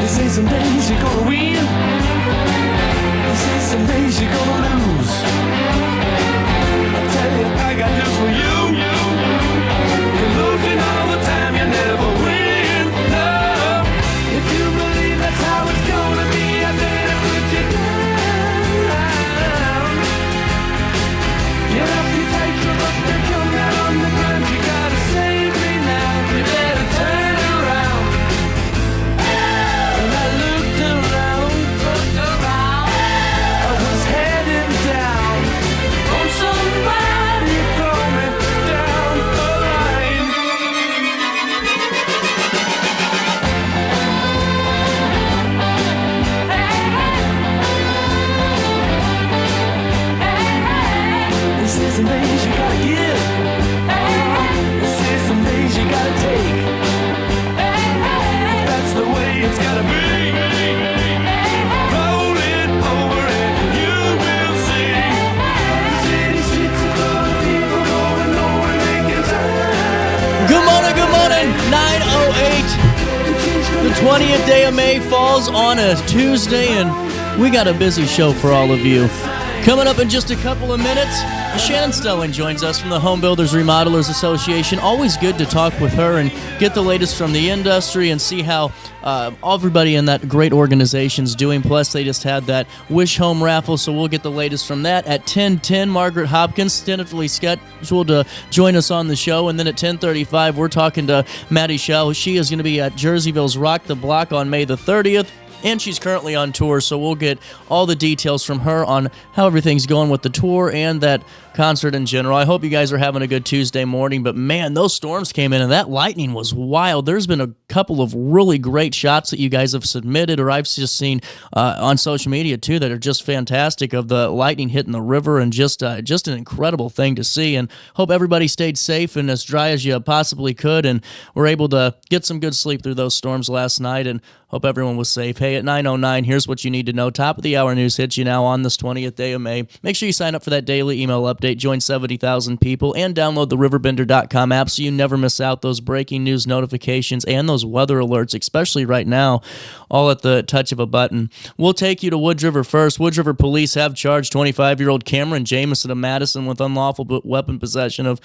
say some days you're gonna win. They say some days you're gonna lose. I tell you, I got news for you. You're losing all the time, you never win. No. If you believe that's how it's gonna be, I better put you down. Your reputation must have come down on the ground. You gotta save me now. You better turn around. And I looked around. I was heading down. Oh, somebody throw me down the line. This is some days you gotta give. This is some days you gotta take. That's the way it's gotta be. Roll it over and you will see. The city streets are full of people going nowhere, making time. Good morning, 9:08. The 20th day of May falls on a Tuesday, and we got a busy show for all of you. Coming up in just a couple of minutes, Shannon Stelling joins us from the Home Builders Remodelers Association. Always good to talk with her and get the latest from the industry and see how everybody in that great organization's doing. Plus, they just had that Wish Home raffle, so we'll get the latest from that. At 10:10, Margaret Hopkins, tentatively scheduled to join us on the show. And then at 10:35, we're talking to Maddie Shell. She is going to be at Jerseyville's Rock the Block on May the 30th. And she's currently on tour, so we'll get all the details from her on how everything's going with the tour and that concert in general. I hope you guys are having a good Tuesday morning, but man, those storms came in and that lightning was wild. There's been a couple of really great shots that you guys have submitted, or I've just seen on social media too, that are just fantastic, of the lightning hitting the river, and just an incredible thing to see. And hope everybody stayed safe and as dry as you possibly could, and were able to get some good sleep through those storms last night, and hope everyone was safe. Hey, at 9:09, here's what you need to know. Top of the hour news hits you now on this 20th day of May. Make sure you sign up for that daily email update, join 70,000 people, and download the RiverBender.com app so you never miss out those breaking news notifications and those weather alerts, especially right now, all at the touch of a button. We'll take you to Wood River first. Wood River police have charged 25-year-old Cameron Jamison of Madison with unlawful weapon possession of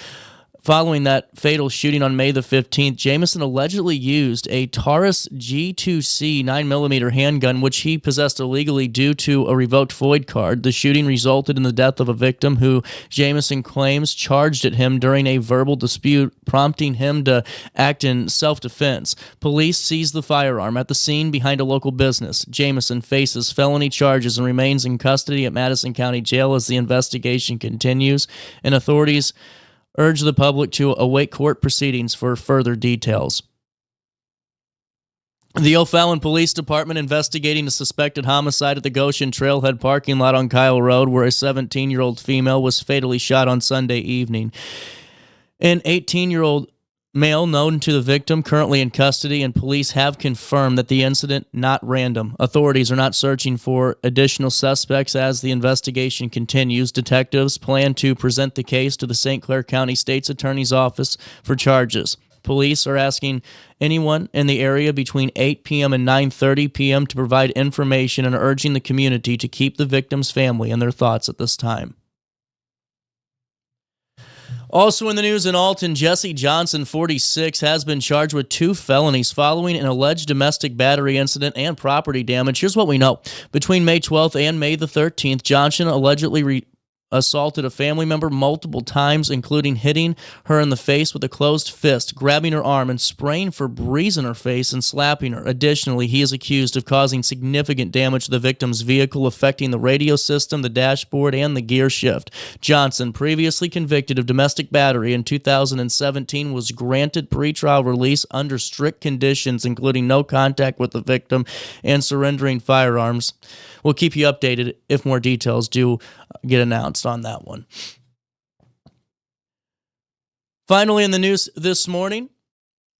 following that fatal shooting on May the 15th. Jamison allegedly used a Taurus G2C 9mm handgun, which he possessed illegally due to a revoked FOID card. The shooting resulted in the death of a victim who Jamison claims charged at him during a verbal dispute, prompting him to act in self-defense. Police seized the firearm at the scene behind a local business. Jamison faces felony charges and remains in custody at Madison County Jail as the investigation continues, and authorities urge the public to await court proceedings for further details. The O'Fallon Police Department investigating a suspected homicide at the Goshen Trailhead parking lot on Kyle Road, where a 17-year-old female was fatally shot on Sunday evening. An 18-year-old male known to the victim currently in custody, and police have confirmed that the incident not random. Authorities are not searching for additional suspects as the investigation continues. Detectives plan to present the case to the St. Clair County State's Attorney's Office for charges. Police are asking anyone in the area between 8 p.m. and 9:30 p.m. to provide information and urging the community to keep the victim's family in their thoughts at this time. Also in the news in Alton, Jesse Johnson, 46, has been charged with 2 felonies following an alleged domestic battery incident and property damage. Here's what we know. Between May 12th and May the 13th, Johnson allegedly assaulted a family member multiple times, including hitting her in the face with a closed fist, grabbing her arm, and spraying Febreze in her face and slapping her. Additionally, he is accused of causing significant damage to the victim's vehicle, affecting the radio system, the dashboard, and the gear shift. Johnson, previously convicted of domestic battery in 2017, was granted pretrial release under strict conditions, including no contact with the victim and surrendering firearms. We'll keep you updated if more details do get announced on that one. Finally, in the news this morning,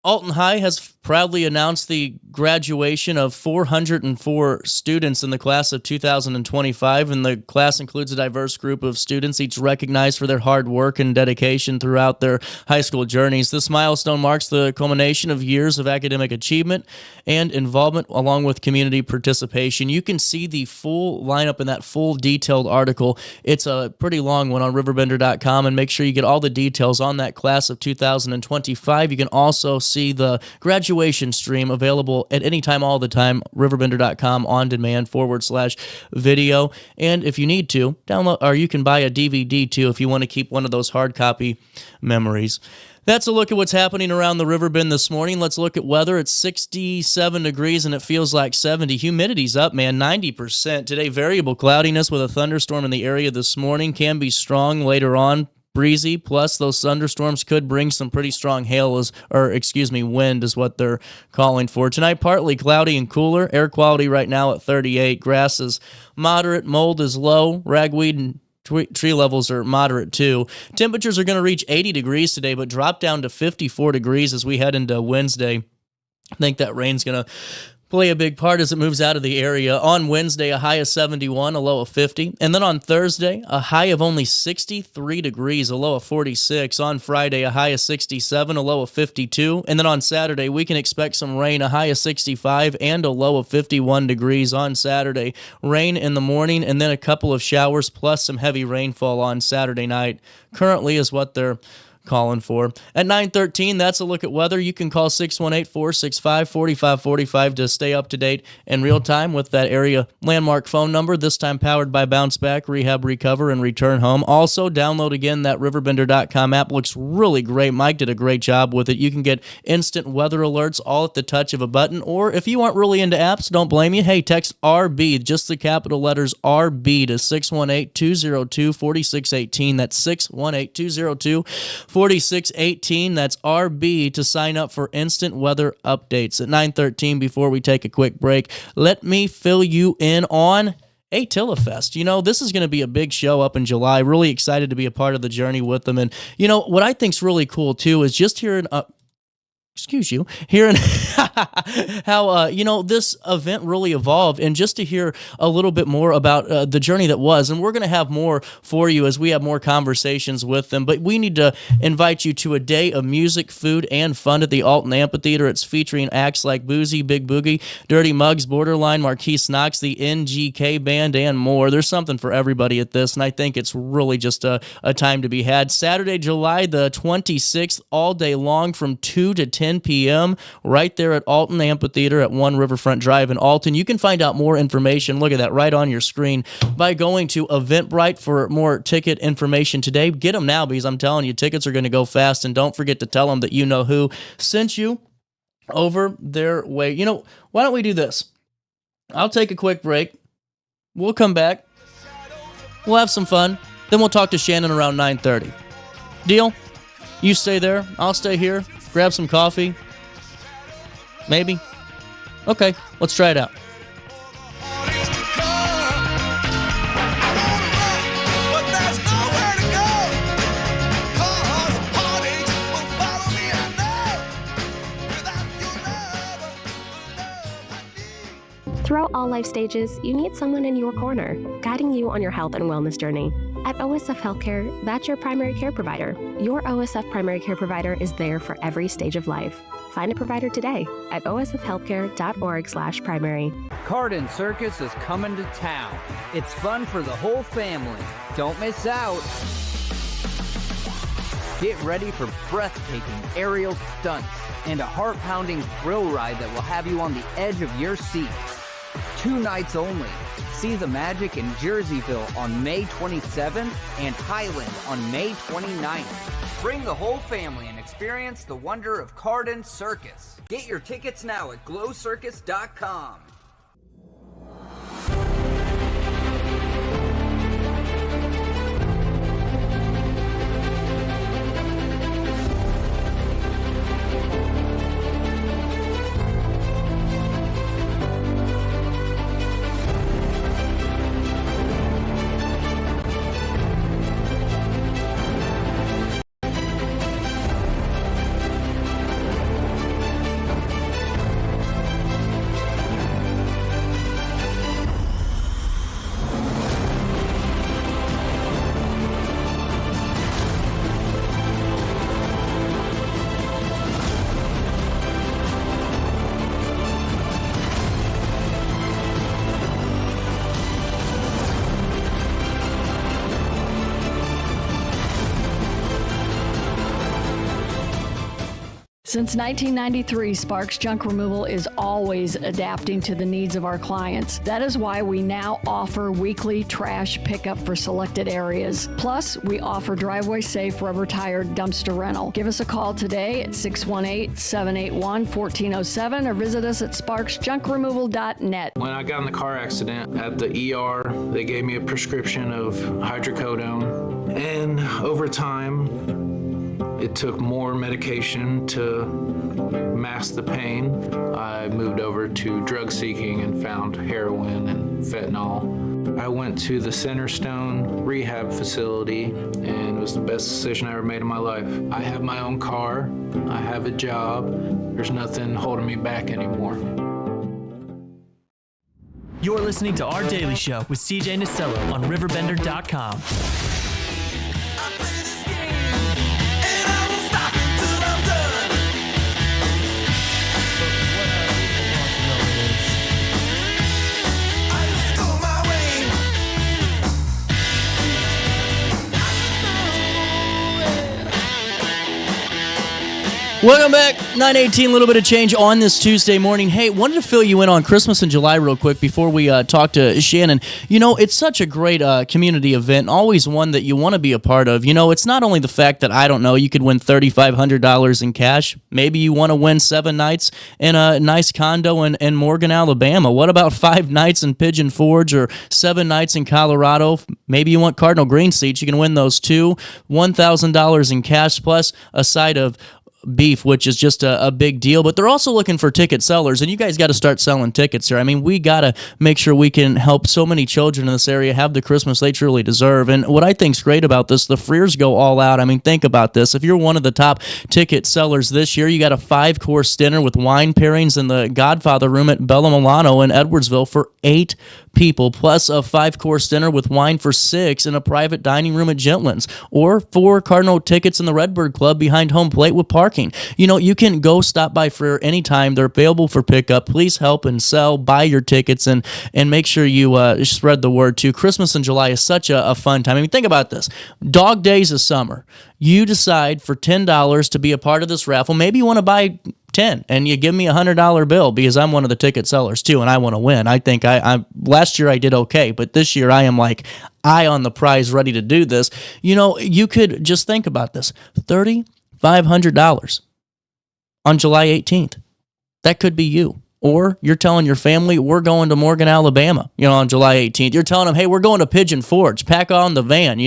Alton High has proudly announced the graduation of 404 students in the class of 2025, and the class includes a diverse group of students, each recognized for their hard work and dedication throughout their high school journeys. This milestone marks the culmination of years of academic achievement and involvement, along with community participation. You can see the full lineup in that full detailed article. It's a pretty long one on RiverBender.com, and make sure you get all the details on that class of 2025. You can also see the graduation stream available at any time, all the time, RiverBender.com on demand /video. And if you need to, download, or you can buy a DVD too if you want to keep one of those hard copy memories. That's a look at what's happening around the Riverbend this morning. Let's look at weather. It's 67 degrees and it feels like 70. Humidity's up, man, 90%. Today, variable cloudiness with a thunderstorm in the area this morning. Can be strong later on. Breezy, plus those thunderstorms could bring some pretty strong wind is what they're calling for. Tonight, partly cloudy and cooler. Air quality right now at 38. Grass is moderate. Mold is low. Ragweed and tree levels are moderate too. Temperatures are going to reach 80 degrees today, but drop down to 54 degrees as we head into Wednesday. I think that rain's going to play a big part as it moves out of the area. On Wednesday, a high of 71, a low of 50. And then on Thursday, a high of only 63 degrees, a low of 46. On Friday, a high of 67, a low of 52. And then on Saturday, we can expect some rain, a high of 65 and a low of 51 degrees on Saturday. Rain in the morning and then a couple of showers plus some heavy rainfall on Saturday night. Currently is what they're calling for. At 9:13, that's a look at weather. You can call 618-465-4545 to stay up to date in real time with that area landmark phone number, this time powered by Bounce Back, Rehab, Recover, and Return Home. Also, download again that RiverBender.com app. Looks really great. Mike did a great job with it. You can get instant weather alerts all at the touch of a button, or if you aren't really into apps, don't blame you. Hey, text RB, just the capital letters RB to 618-202-4618. That's 618-202-4618. 4618, that's RB to sign up for instant weather updates. At 9:13, before we take a quick break, let me fill you in on Atillafest. You know, this is going to be a big show up in July. Really excited to be a part of the journey with them. And, you know, what I think's really cool, too, is just hearing hearing how, this event really evolved, and just to hear a little bit more about the journey that was. And we're going to have more for you as we have more conversations with them. But we need to invite you to a day of music, food, and fun at the Alton Amphitheater. It's featuring acts like Boozy, Big Boogie, Dirty Mugs, Borderline, Marquise Knox, the NGK Band, and more. There's something for everybody at this, and I think it's really just a time to be had. Saturday, July the 26th, all day long from 2 to 10 p.m. right there at Alton Amphitheater at 1 Riverfront Drive in Alton. You can find out more information, look at that right on your screen, by going to Eventbrite for more ticket information today. Get them now, because I'm telling you, tickets are going to go fast, and don't forget to tell them that you know who sent you over their way. You know, why don't we do this? I'll take a quick break. We'll come back. We'll have some fun. Then we'll talk to Shannon around 9:30. Deal? You stay there. I'll stay here. Grab some coffee. Maybe. Okay, let's try it out. Throughout all life stages, you need someone in your corner, guiding you on your health and wellness journey. At OSF Healthcare, that's your primary care provider. Your OSF primary care provider is there for every stage of life. Find a provider today at osfhealthcare.org/primary. Carden Circus is coming to town. It's fun for the whole family. Don't miss out. Get ready for breathtaking aerial stunts and a heart-pounding thrill ride that will have you on the edge of your seat. 2 nights only. See the magic in Jerseyville on May 27th and Highland on May 29th. Bring the whole family and experience the wonder of Carden Circus. Get your tickets now at glowcircus.com. Since 1993, Sparks Junk Removal is always adapting to the needs of our clients. That is why we now offer weekly trash pickup for selected areas. Plus, we offer driveway-safe rubber-tired dumpster rental. Give us a call today at 618-781-1407 or visit us at sparksjunkremoval.net. When I got in the car accident at the ER, they gave me a prescription of hydrocodone, and over time, it took more medication to mask the pain. I moved over to drug seeking and found heroin and fentanyl. I went to the Centerstone rehab facility, and it was the best decision I ever made in my life. I have my own car, I have a job, there's nothing holding me back anymore. You're listening to Our Daily Show with CJ Nasello on RiverBender.com. Welcome back. 9:18, a little bit of change on this Tuesday morning. Hey, wanted to fill you in on Christmas in July real quick before we talk to Shannon. You know, it's such a great community event, always one that you want to be a part of. You know, it's not only the fact that, I don't know, you could win $3,500 in cash. Maybe you want to win 7 nights in a nice condo in Morgan, Alabama. What about 5 nights in Pigeon Forge or 7 nights in Colorado? Maybe you want Cardinal Green seats. You can win those too. $1,000 in cash plus a side of beef, which is just a big deal. But they're also looking for ticket sellers, and you guys got to start selling tickets here. I mean, we got to make sure we can help so many children in this area have the Christmas they truly deserve. And what I think's great about this, the Freers go all out. I mean, think about this. If you're one of the top ticket sellers this year, you got a 5-course dinner with wine pairings in the Godfather Room at Bella Milano in Edwardsville for 8 people, plus a 5-course dinner with wine for 6 in a private dining room at Gentlands, or 4 Cardinal tickets in the Redbird Club behind home plate with parking. You know, you can go stop by Freer anytime. They're available for pickup. Please help and sell, buy your tickets, and make sure you spread the word too. Christmas in July is such a fun time. I mean, think about this. Dog Days of summer. You decide for $10 to be a part of this raffle. Maybe you want to buy 10 and you give me $100 bill because I'm one of the ticket sellers too and I want to win. I think I last year I did okay, but this year I am like eye on the prize, ready to do this. You know, you could just think about this. $3,500 on July 18th. That could be you. Or you're telling your family, we're going to Morgan, Alabama, on July 18th. You're telling them, hey, we're going to Pigeon Forge. Pack on the van,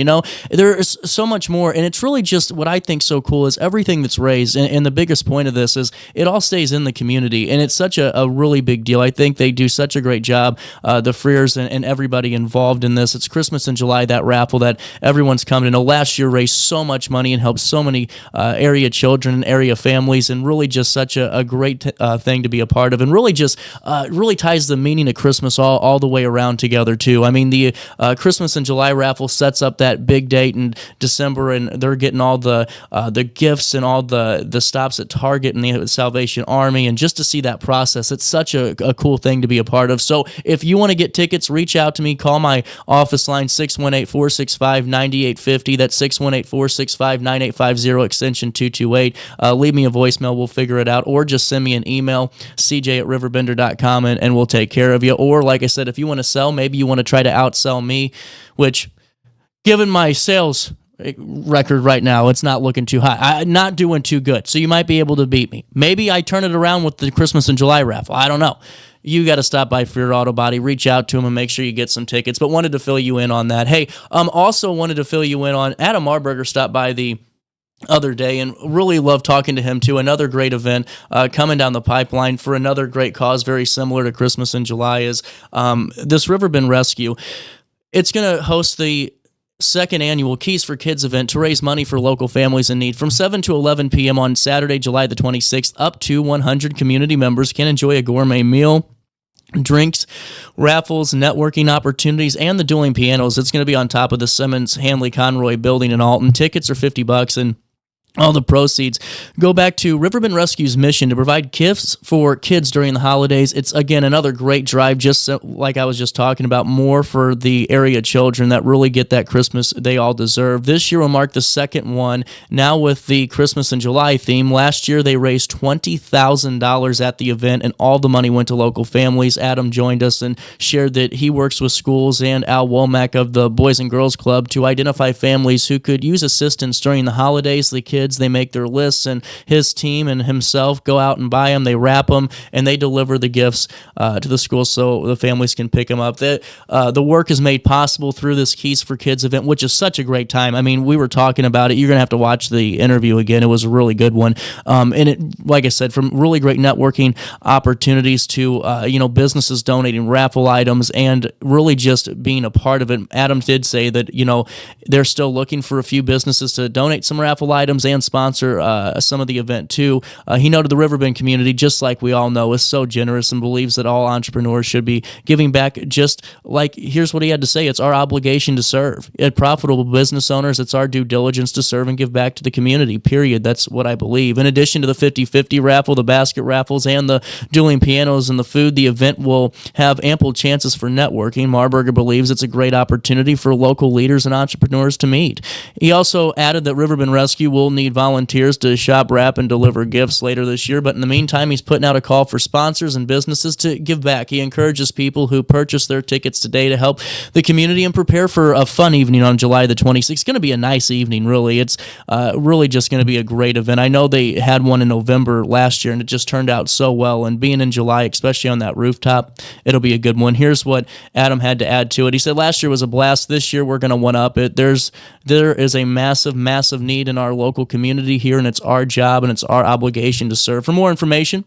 There's so much more. And it's really just what I think so cool is everything that's raised. And the biggest point of this is it all stays in the community. And it's such a really big deal. I think they do such a great job, the Freers and everybody involved in this. It's Christmas in July, that raffle that everyone's coming to know. Last year raised so much money and helped so many area children and area families, and really just such a great thing to be a part of. And really just really ties the meaning of Christmas all the way around together too. I mean, the Christmas in July raffle sets up that big date in December, and they're getting all the gifts and all the stops at Target and the Salvation Army, and just to see that process, it's such a cool thing to be a part of. So if you want to get tickets, reach out to me. Call my office line 618-465-9850. That's 618-465-9850, extension 228. Leave me a voicemail. We'll figure it out, or just send me an email, CJ@RiverBender.com, and we'll take care of you. Or, like I said, if you want to sell, maybe you want to try to outsell me, which, given my sales record right now, it's not looking too high. I'm not doing too good, so you might be able to beat me. Maybe I turn it around with the Christmas in July raffle. I don't know. You got to stop by Freer Auto Body, reach out to them, and make sure you get some tickets. But wanted to fill you in on that. Hey, also wanted to fill you in on Adam Marburger stopped by the other day, and really love talking to him too. Another great event coming down the pipeline for another great cause, very similar to Christmas in July, is this Riverbend Rescue. It's going to host the second annual Keys for Kids event to raise money for local families in need. From 7 to 11 p.m. on Saturday, July the 26th, up to 100 community members can enjoy a gourmet meal, drinks, raffles, networking opportunities, and the dueling pianos. It's going to be on top of the Simmons Hanley Conroy building in Alton. Tickets are $50, and All the proceeds go back to Riverbend Rescue's mission to provide gifts for kids during the holidays. It's, again, another great drive, just so, like I was just talking about, more for the area children that really get that Christmas they all deserve. This year will mark the second one, now with the Christmas in July theme. Last year, they raised $20,000 at the event, and all the money went to local families. Adam joined us and shared that he works with schools and Al Womack of the Boys and Girls Club to identify families who could use assistance during the holidays. The kids, they make their lists, and his team and himself go out and buy them. They wrap them, and they deliver the gifts to the schools so the families can pick them up. The work is made possible through this Keys for Kids event, which is such a great time. I mean, we were talking about it. You're going to have to watch the interview again. It was a really good one. And it, like I said, from really great networking opportunities to, businesses donating raffle items and really just being a part of it. Adam did say that, they're still looking for a few businesses to donate some raffle items and sponsor some of the event too. He noted the Riverbend community, just like we all know, is so generous and believes that all entrepreneurs should be giving back. Just like, here's what he had to say: it's our obligation to serve. At profitable business owners, it's our due diligence to serve and give back to the community, period. That's what I believe. In addition to the 50-50 raffle, the basket raffles, and the dueling pianos and the food, the event will have ample chances for networking. Marburger believes it's a great opportunity for local leaders and entrepreneurs to meet. He also added that Riverbend Rescue will need volunteers to shop, wrap, and deliver gifts later this year, but in the meantime, he's putting out a call for sponsors and businesses to give back. He encourages people who purchase their tickets today to help the community and prepare for a fun evening on July the 26th. It's going to be a nice evening, really. It's really just going to be a great event. I know they had one in November last year, and it just turned out so well, and being in July, especially on that rooftop, it'll be a good one. Here's what Adam had to add to it. He said, last year was a blast. This year, we're going to one-up it. There is a massive need in our local community here, and it's our job and it's our obligation to serve. For more information,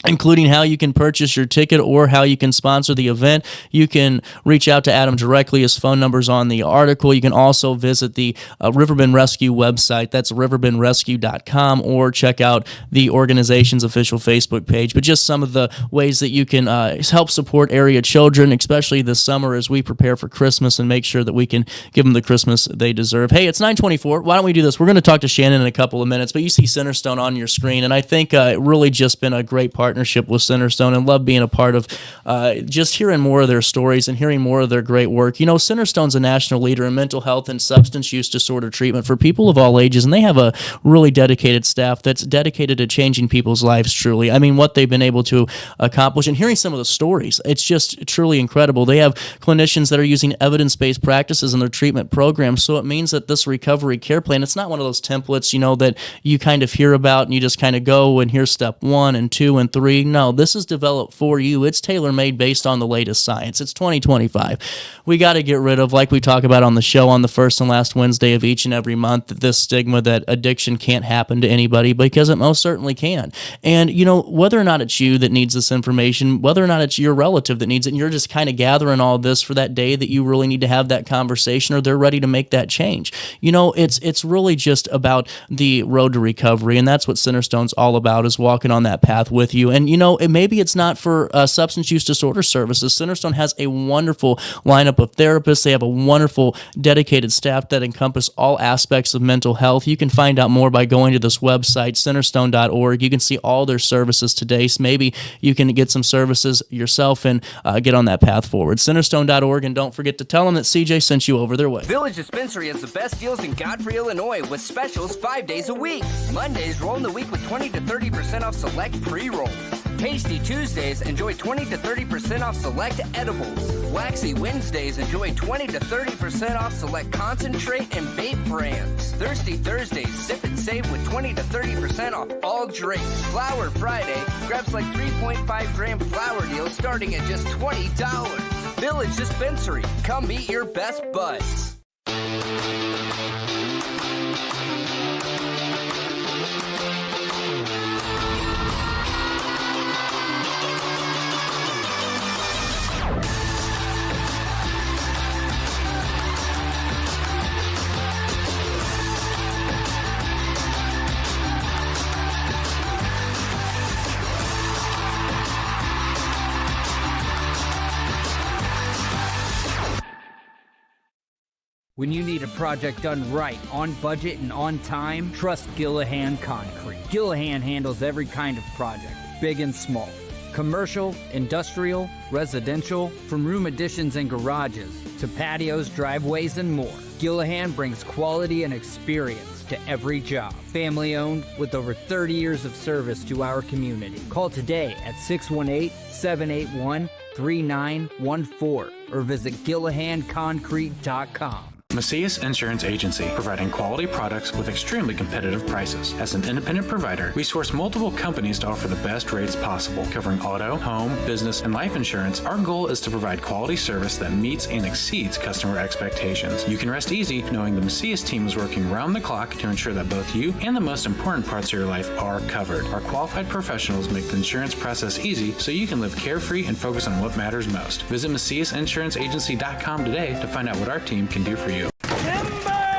including how you can purchase your ticket or how you can sponsor the event, you can reach out to Adam directly. His phone number's on the article. You can also visit the Riverbend Rescue website. That's RiverBender.com, or check out the organization's official Facebook page. But just some of the ways that you can help support area children, especially this summer as we prepare for Christmas and make sure that we can give them the Christmas they deserve. Hey, it's 9:24. Why don't we do this? We're going to talk to Shannon in a couple of minutes, but you see Centerstone on your screen, and I think it really just been a great partnership with Centerstone, and love being a part of just hearing more of their stories and hearing more of their great work. Centerstone's a national leader in mental health and substance use disorder treatment for people of all ages, and they have a really dedicated staff that's dedicated to changing people's lives, truly. I mean, what they've been able to accomplish, and hearing some of the stories, it's just truly incredible. They have clinicians that are using evidence-based practices in their treatment programs, so it means that this recovery care plan, it's not one of those templates, that you kind of hear about and you just kind of go and here's step 1 and 2 and 3. No, this is developed for you. It's tailor-made based on the latest science. It's 2025. We got to get rid of, like we talk about on the show on the first and last Wednesday of each and every month, this stigma that addiction can't happen to anybody, because it most certainly can. And, whether or not it's you that needs this information, whether or not it's your relative that needs it, and you're just kind of gathering all this for that day that you really need to have that conversation, or they're ready to make that change. It's really just about the road to recovery, and that's what Centerstone's all about, is walking on that path with you. And, maybe it's not for substance use disorder services. Centerstone has a wonderful lineup of therapists. They have a wonderful dedicated staff that encompass all aspects of mental health. You can find out more by going to this website, centerstone.org. You can see all their services today. So maybe you can get some services yourself and get on that path forward. Centerstone.org, and don't forget to tell them that CJ sent you over their way. Village Dispensary has the best deals in Godfrey, Illinois, with specials 5 days a week. Mondays, roll in the week with 20 to 30% off select pre-rolls. Tasty Tuesdays, enjoy 20 to 30% off select edibles. Waxy Wednesdays, enjoy 20 to 30% off select concentrate and vape brands. Thirsty Thursdays, sip and save with 20 to 30% off all drinks. Flower Friday, grab like 3.5 gram flower deals starting at just $20. Village Dispensary, come meet your best buds. When you need a project done right, on budget and on time, trust Gillahan Concrete. Gillahan handles every kind of project, big and small. Commercial, industrial, residential, from room additions and garages to patios, driveways, and more. Gillahan brings quality and experience to every job. Family owned with over 30 years of service to our community. Call today at 618-781-3914 or visit GillahanConcrete.com. Macias Insurance Agency, providing quality products with extremely competitive prices. As an independent provider, we source multiple companies to offer the best rates possible, covering auto, home, business, and life insurance. Our goal is to provide quality service that meets and exceeds customer expectations. You can rest easy knowing the Macias team is working round the clock to ensure that both you and the most important parts of your life are covered. Our qualified professionals make the insurance process easy so you can live carefree and focus on what matters most. Visit MaciasInsuranceAgency.com today to find out what our team can do for you.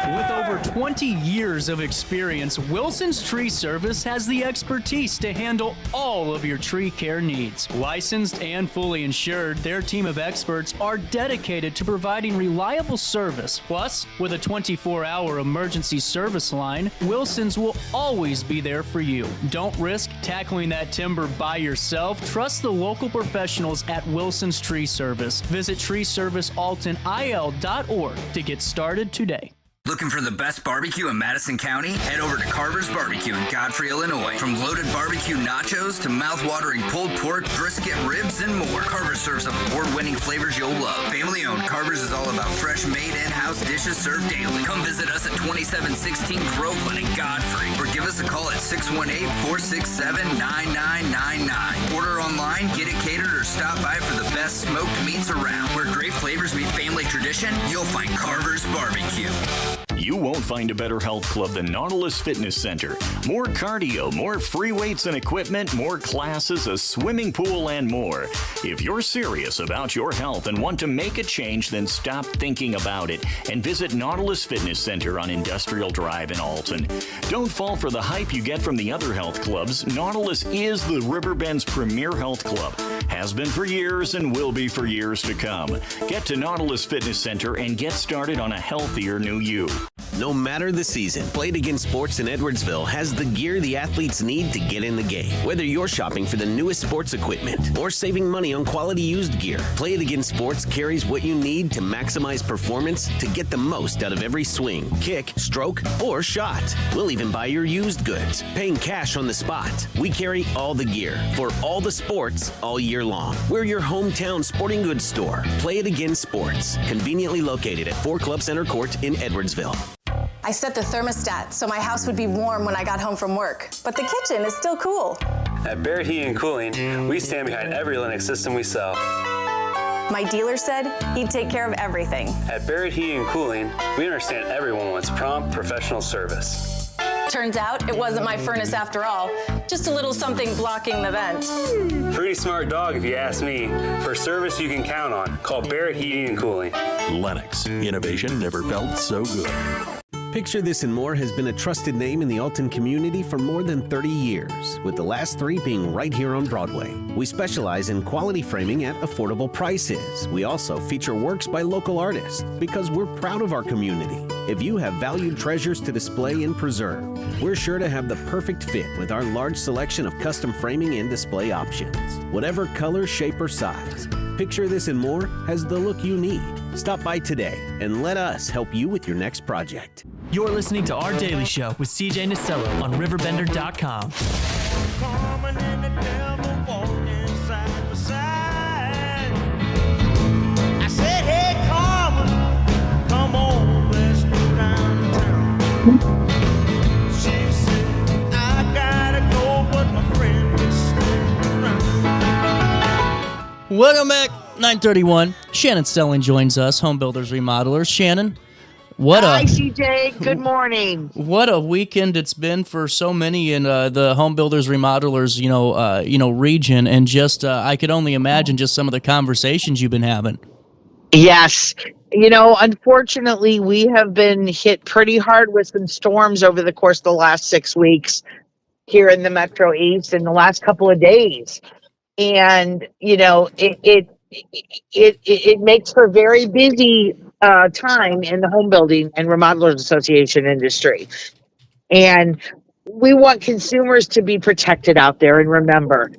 With over 20 years of experience, Wilson's Tree Service has the expertise to handle all of your tree care needs. Licensed and fully insured, their team of experts are dedicated to providing reliable service. Plus, with a 24-hour emergency service line, Wilson's will always be there for you. Don't risk tackling that timber by yourself. Trust the local professionals at Wilson's Tree Service. Visit treeservicealtonil.org to get started today. Looking for the best barbecue in Madison County? Head over to Carver's Barbecue in Godfrey, Illinois. From loaded barbecue nachos to mouth-watering pulled pork, brisket, ribs, and more, Carver's serves up award-winning flavors you'll love. Family-owned, Carver's is all about fresh-made in-house dishes served daily. Come visit us at 2716 Groveland in Godfrey, or give us a call at 618-467-9999. Order online, get it catered, or stop by for the best smoked meats around. Where great flavors meet family tradition, you'll find Carver's Barbecue. You won't find a better health club than Nautilus Fitness Center. More cardio, more free weights and equipment, more classes, a swimming pool, and more. If you're serious about your health and want to make a change, then stop thinking about it and visit Nautilus Fitness Center on Industrial Drive in Alton. Don't fall for the hype you get from the other health clubs. Nautilus is the Riverbend's premier health club. Has been for years and will be for years to come. Get to Nautilus Fitness Center and get started on a healthier new you. No matter the season, Play It Again Sports in Edwardsville has the gear the athletes need to get in the game. Whether you're shopping for the newest sports equipment or saving money on quality used gear, Play It Again Sports carries what you need to maximize performance to get the most out of every swing, kick, stroke, or shot. We'll even buy your used goods, paying cash on the spot. We carry all the gear for all the sports all year long. We're your hometown sporting goods store. Play It Again Sports, conveniently located at 4 Club Center Court in Edwardsville. I set the thermostat so my house would be warm when I got home from work, but the kitchen is still cool. At Barrett Heating and Cooling, we stand behind every Lennox system we sell. My dealer said he'd take care of everything. At Barrett Heating and Cooling, we understand everyone wants prompt, professional service. Turns out it wasn't my furnace after all, just a little something blocking the vent. Pretty smart dog if you ask me. For service you can count on, call Barrett Heating and Cooling. Lennox, innovation never felt so good. Picture This and More has been a trusted name in the Alton community for more than 30 years, with the last 3 being right here on Broadway. We specialize in quality framing at affordable prices. We also feature works by local artists because we're proud of our community. If you have valued treasures to display and preserve, we're sure to have the perfect fit with our large selection of custom framing and display options. Whatever color, shape, or size, Picture This and More has the look you need. Stop by today and let us help you with your next project. You're listening to Our Daily Show with CJ Stelling on RiverBender.com. I said, hey, Carmen, come on, let's go downtown. She said, I gotta go, but my friend is staying around. Welcome back. 9:31. Shannon Stelling joins us, Home Builders Remodelers. Shannon, Hi, CJ. Good morning. What a weekend it's been for so many in the Home Builders Remodelers, region, and just I could only imagine just some of the conversations you've been having. Yes. Unfortunately, we have been hit pretty hard with some storms over the course of the last 6 weeks here in the Metro East in the last couple of days. And, it makes for very busy time in the home building and remodelers association industry. And we want consumers to be protected out there. And remember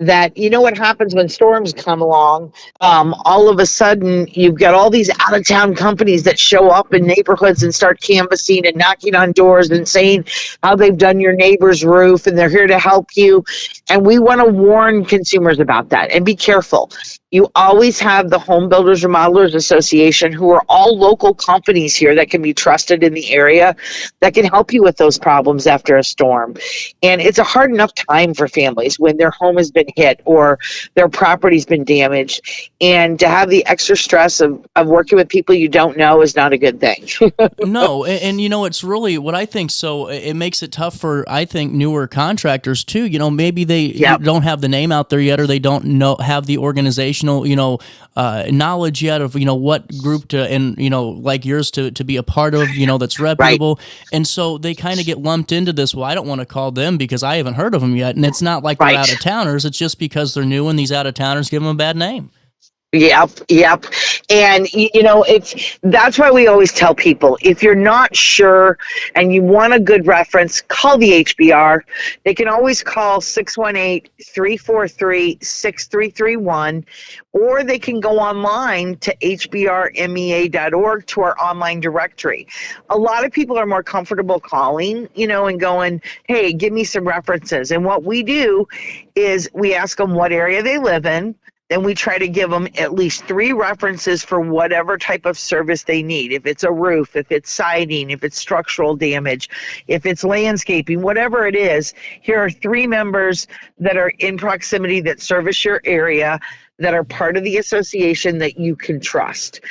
that, you know what happens when storms come along? All of a sudden, you've got all these out of town companies that show up in neighborhoods and start canvassing and knocking on doors and saying how they've done your neighbor's roof and they're here to help you. And we want to warn consumers about that and be careful. You always have the Home Builders Remodelers Association, who are all local companies here that can be trusted in the area that can help you with those problems after a storm. And it's a hard enough time for families when their home has been hit or their property's been damaged. And to have the extra stress of working with people you don't know is not a good thing. No, and you know, it's really what I think. So it makes it tough for, I think, newer contractors too. You know, maybe they don't have the name out there yet, or they don't have the organizational, knowledge yet of, what group to, and, like yours to be a part of, that's reputable. Right. And so they kind of get lumped into this. Well, I don't want to call them because I haven't heard of them yet. And it's not like they're out of towners. It's just because they're new and these out of towners give them a bad name. Yep. And, that's why we always tell people, if you're not sure and you want a good reference, call the HBR. They can always call 618-343-6331, or they can go online to hbrmea.org to our online directory. A lot of people are more comfortable calling, and going, hey, give me some references. And what we do is we ask them what area they live in. Then we try to give them at least 3 references for whatever type of service they need. If it's a roof, if it's siding, if it's structural damage, if it's landscaping, whatever it is, here are 3 members that are in proximity that service your area, that are part of the association that you can trust.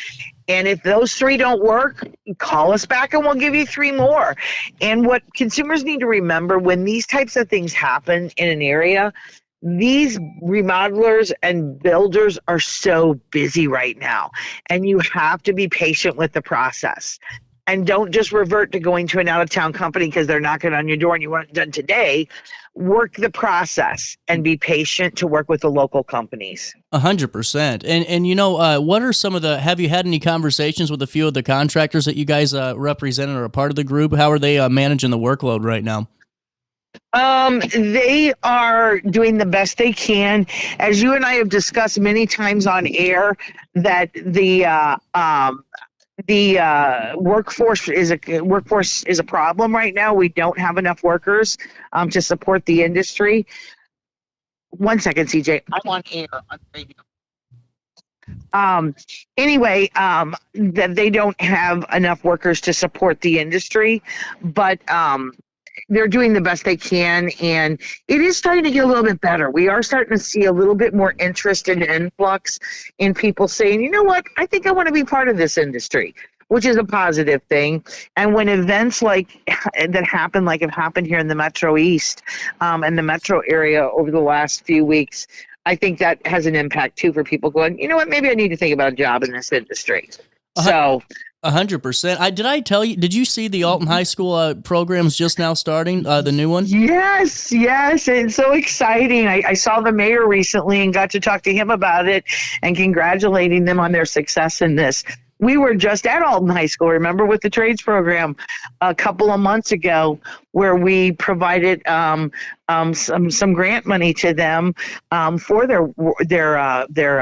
And if those 3 don't work, call us back and we'll give you 3 more. And what consumers need to remember, when these types of things happen in an area, these remodelers and builders are so busy right now, and you have to be patient with the process. And don't just revert to going to an out-of-town company because they're knocking on your door and you want it done today. Work the process and be patient to work with the local companies. 100%. And what are some of have you had any conversations with a few of the contractors that you guys represent or are a part of the group? How are they managing the workload right now? They are doing the best they can. As you and I have discussed many times on air, that the workforce is a problem right now. We don't have enough workers to support the industry. One second, CJ. I'm on air on radio. That they don't have enough workers to support the industry, but they're doing the best they can, and it is starting to get a little bit better. We are starting to see a little bit more interest and influx in people saying, you know what, I think I want to be part of this industry, which is a positive thing. And when events like that happen, like have happened here in the Metro East and the metro area over the last few weeks, I think that has an impact too for people going, you know what, maybe I need to think about a job in this industry. So 100%. Did I tell you? Did you see the Alton High School programs just now starting? The new one. Yes, it's so exciting. I saw the mayor recently and got to talk to him about it and congratulating them on their success in this. We were just at Alton High School, remember, with the trades program a couple of months ago, where we provided some grant money to them for their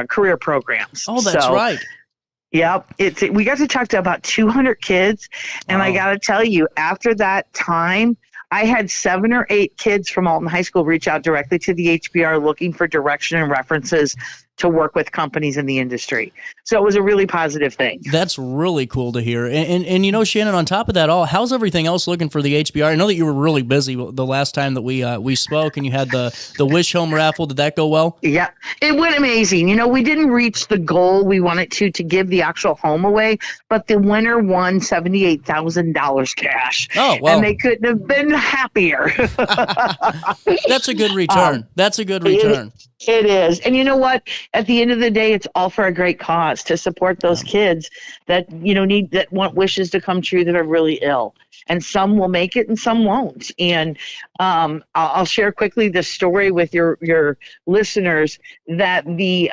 career programs. Oh, that's right. Yep. We got to talk to about 200 kids. And I got to tell you, after that time, I had 7 or 8 kids from Alton High School reach out directly to the HBR looking for direction and references to work with companies in the industry. So it was a really positive thing. That's really cool to hear. And Shannon, on top of that all, how's everything else looking for the HBR? I know that you were really busy the last time that we spoke, and you had the Wish Home raffle. Did that go well? Yeah, it went amazing. We didn't reach the goal we wanted to give the actual home away, but the winner won $78,000 cash. Oh, wow. And they couldn't have been happier. That's a good return. That's a good return. It is. And you know what? At the end of the day, it's all for a great cause to support those kids that, that want wishes to come true that are really ill. And some will make it and some won't. And I'll share quickly the story with your listeners that the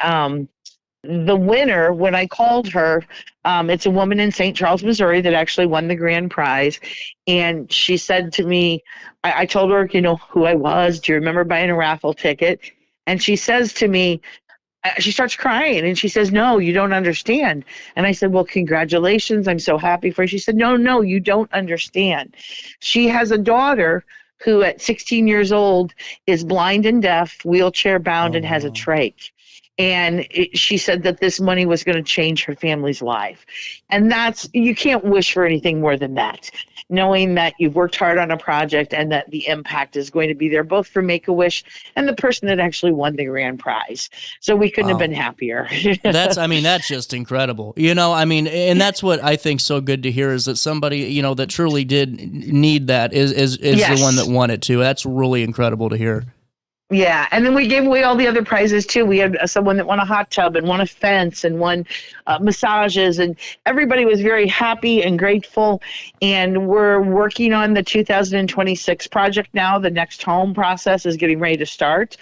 the winner, when I called her, it's a woman in St. Charles, Missouri that actually won the grand prize. And she said to me, I told her, who I was. Do you remember buying a raffle ticket? And she says to me, she starts crying and she says, "No, you don't understand." And I said, "Well, congratulations. I'm so happy for you." She said, No, you don't understand. She has a daughter who at 16 years old is blind and deaf, wheelchair bound, and has a trach. And she said that this money was going to change her family's life. And you can't wish for anything more than that, knowing that you've worked hard on a project and that the impact is going to be there, both for Make-A-Wish and the person that actually won the grand prize. So we couldn't have been happier. That's just incredible. And that's what I think so good to hear is that somebody, that truly did need that is Yes. the one that won it too. That's really incredible to hear. Yeah, and then we gave away all the other prizes too. We had someone that won a hot tub and won a fence and won massages, and everybody was very happy and grateful. And we're working on the 2026 project now. The next home process is getting ready to start.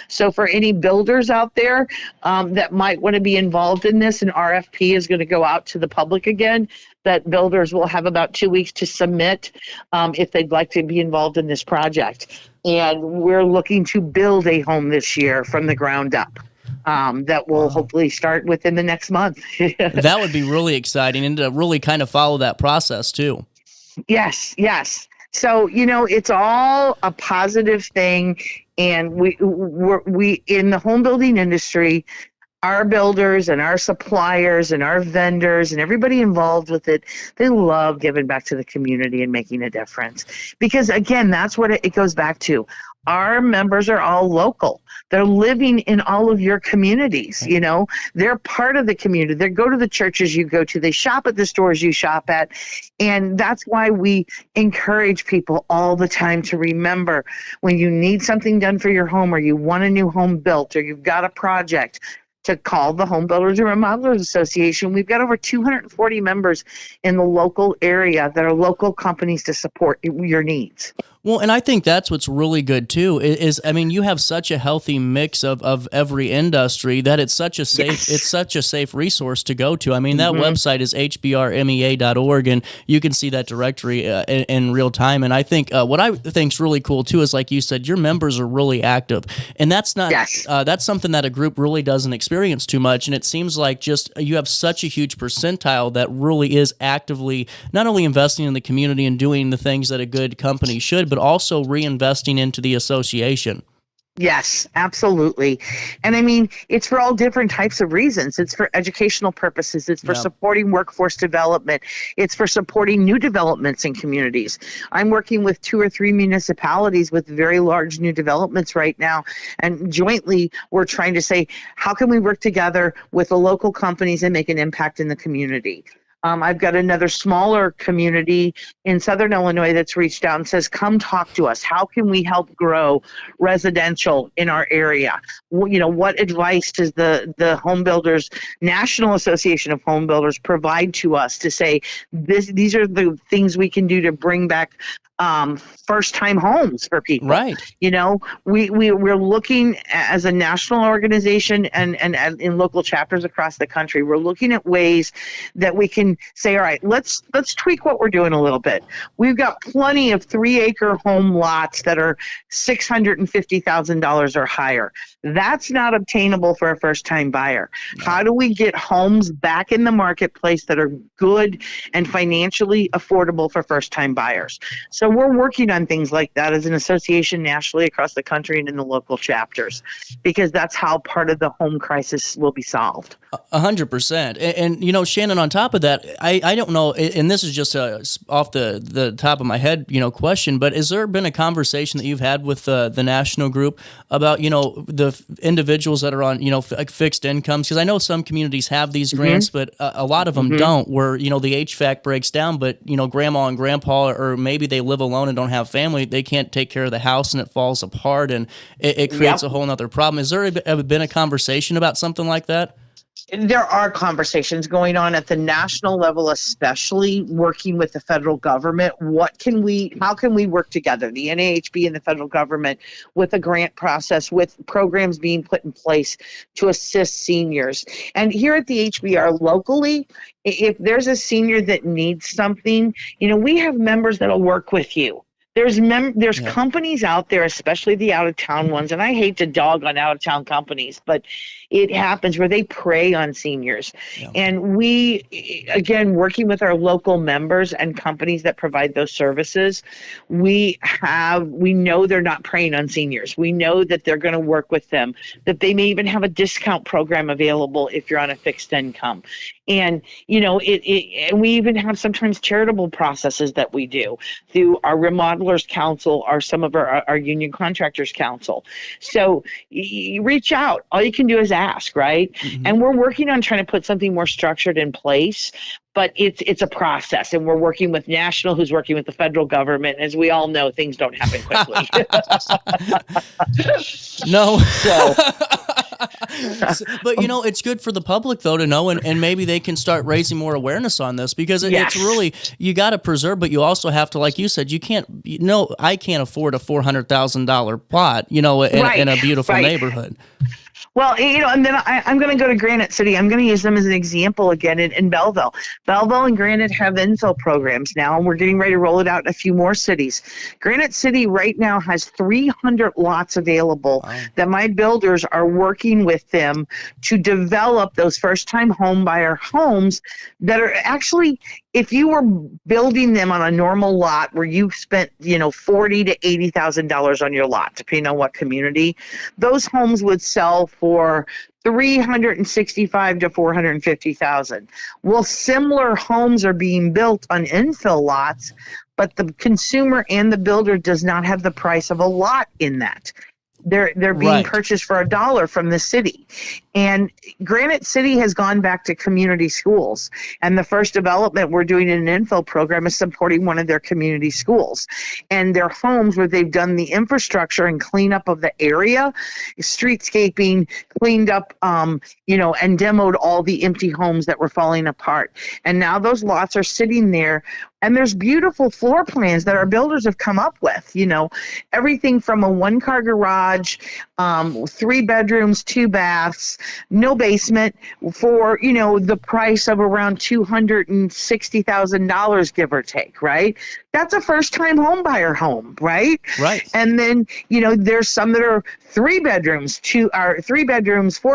So for any builders out there that might want to be involved in this, an RFP is going to go out to the public again. That builders will have about 2 weeks to submit if they'd like to be involved in this project. And we're looking to build a home this year from the ground up that will hopefully start within the next month. That would be really exciting, and to really kind of follow that process too. Yes. So, it's all a positive thing. And we in the home building industry, our builders and our suppliers and our vendors and everybody involved with it, they love giving back to the community and making a difference. Because again, that's what it goes back to. Our members are all local. They're living in all of your communities, They're part of the community. They go to the churches you go to. They shop at the stores you shop at. And that's why we encourage people all the time to remember when you need something done for your home, or you want a new home built, or you've got a project, to call the Home Builders Remodelers Association. We've got over 240 members in the local area that are local companies to support your needs. Well, and I think that's what's really good too. You have such a healthy mix of every industry that it's such a safe resource to go to. That website is hbrmea.org, and you can see that directory in real time. And I think what I think's really cool too is, like you said, your members are really active, and that's not that's something that a group really doesn't experience too much. And it seems like just you have such a huge percentile that really is actively not only investing in the community and doing the things that a good company should, but also reinvesting into the association. Yes, absolutely. And it's for all different types of reasons. It's for educational purposes. It's for supporting workforce development. It's for supporting new developments in communities. I'm working with 2 or 3 municipalities with very large new developments right now. And jointly, we're trying to say, how can we work together with the local companies and make an impact in the community? I've got another smaller community in Southern Illinois that's reached out and says, come talk to us. How can we help grow residential in our area? What advice does the Home Builders, National Association of Home Builders, provide to us to say, these are the things we can do to bring back first-time homes for people. Right. We're looking as a national organization and in local chapters across the country. We're looking at ways that we can say, all right, let's tweak what we're doing a little bit. We've got plenty of 3-acre home lots that are $650,000 or higher. That's not obtainable for a first-time buyer. No. How do we get homes back in the marketplace that are good and financially affordable for first-time buyers? So we're working on things like that as an association nationally across the country and in the local chapters, because that's how part of the home crisis will be solved. 100%. And Shannon, on top of that, I don't know, and this is just off the top of my head, question, but has there been a conversation that you've had with the national group about, the individuals that are on, fixed incomes? Because I know some communities have these grants, but a lot of them don't, where, the HVAC breaks down, but, grandma and grandpa, or maybe they live alone and don't have family, they can't take care of the house and it falls apart, and it creates a whole nother problem. Has there ever been a conversation about something like that? There are conversations going on at the national level, especially working with the federal government. How can we work together, the NAHB and the federal government, with a grant process, with programs being put in place to assist seniors? And here at the HBR locally, if there's a senior that needs something, we have members that'll work with you. There's companies out there, especially the out-of-town ones, and I hate to dog on out-of-town companies, but it happens where they prey on seniors. Yeah. And we, again, working with our local members and companies that provide those services, we know they're not preying on seniors. We know that they're going to work with them, that they may even have a discount program available if you're on a fixed income. And, and we even have sometimes charitable processes that we do through our Remodelers Council or some of our Union Contractors Council. So you reach out. All you can do is ask, right? Mm-hmm. And we're working on trying to put something more structured in place, but it's a process. And we're working with national, who's working with the federal government. As we all know, things don't happen quickly. No. But it's good for the public though to know, and maybe they can start raising more awareness on this, because it's really, you got to preserve, but you also have to, like you said, I can't afford a $400,000 plot, in a beautiful neighborhood. Well, and then I'm going to go to Granite City. I'm going to use them as an example again in Belleville. Belleville and Granite have infill programs now, and we're getting ready to roll it out in a few more cities. Granite City right now has 300 lots available that my builders are working with them to develop those first-time home buyer homes that are actually, if you were building them on a normal lot where you spent, $40,000 to $80,000 on your lot, depending on what community, those homes would sell for $365,000 to $450,000. Well, similar homes are being built on infill lots, but the consumer and the builder does not have the price of a lot in that. They're being purchased for $1 from the city. And Granite City has gone back to community schools. And the first development we're doing in an infill program is supporting one of their community schools. And their homes where they've done the infrastructure and cleanup of the area, streetscaping, cleaned up, and demoed all the empty homes that were falling apart. And now those lots are sitting there. And there's beautiful floor plans that our builders have come up with, everything from a 1-car garage, 3 bedrooms, 2 baths, no basement for, the price of around $260,000, give or take, right? That's a first-time home buyer home, right? Right. And then, there's some that are 3 bedrooms, 4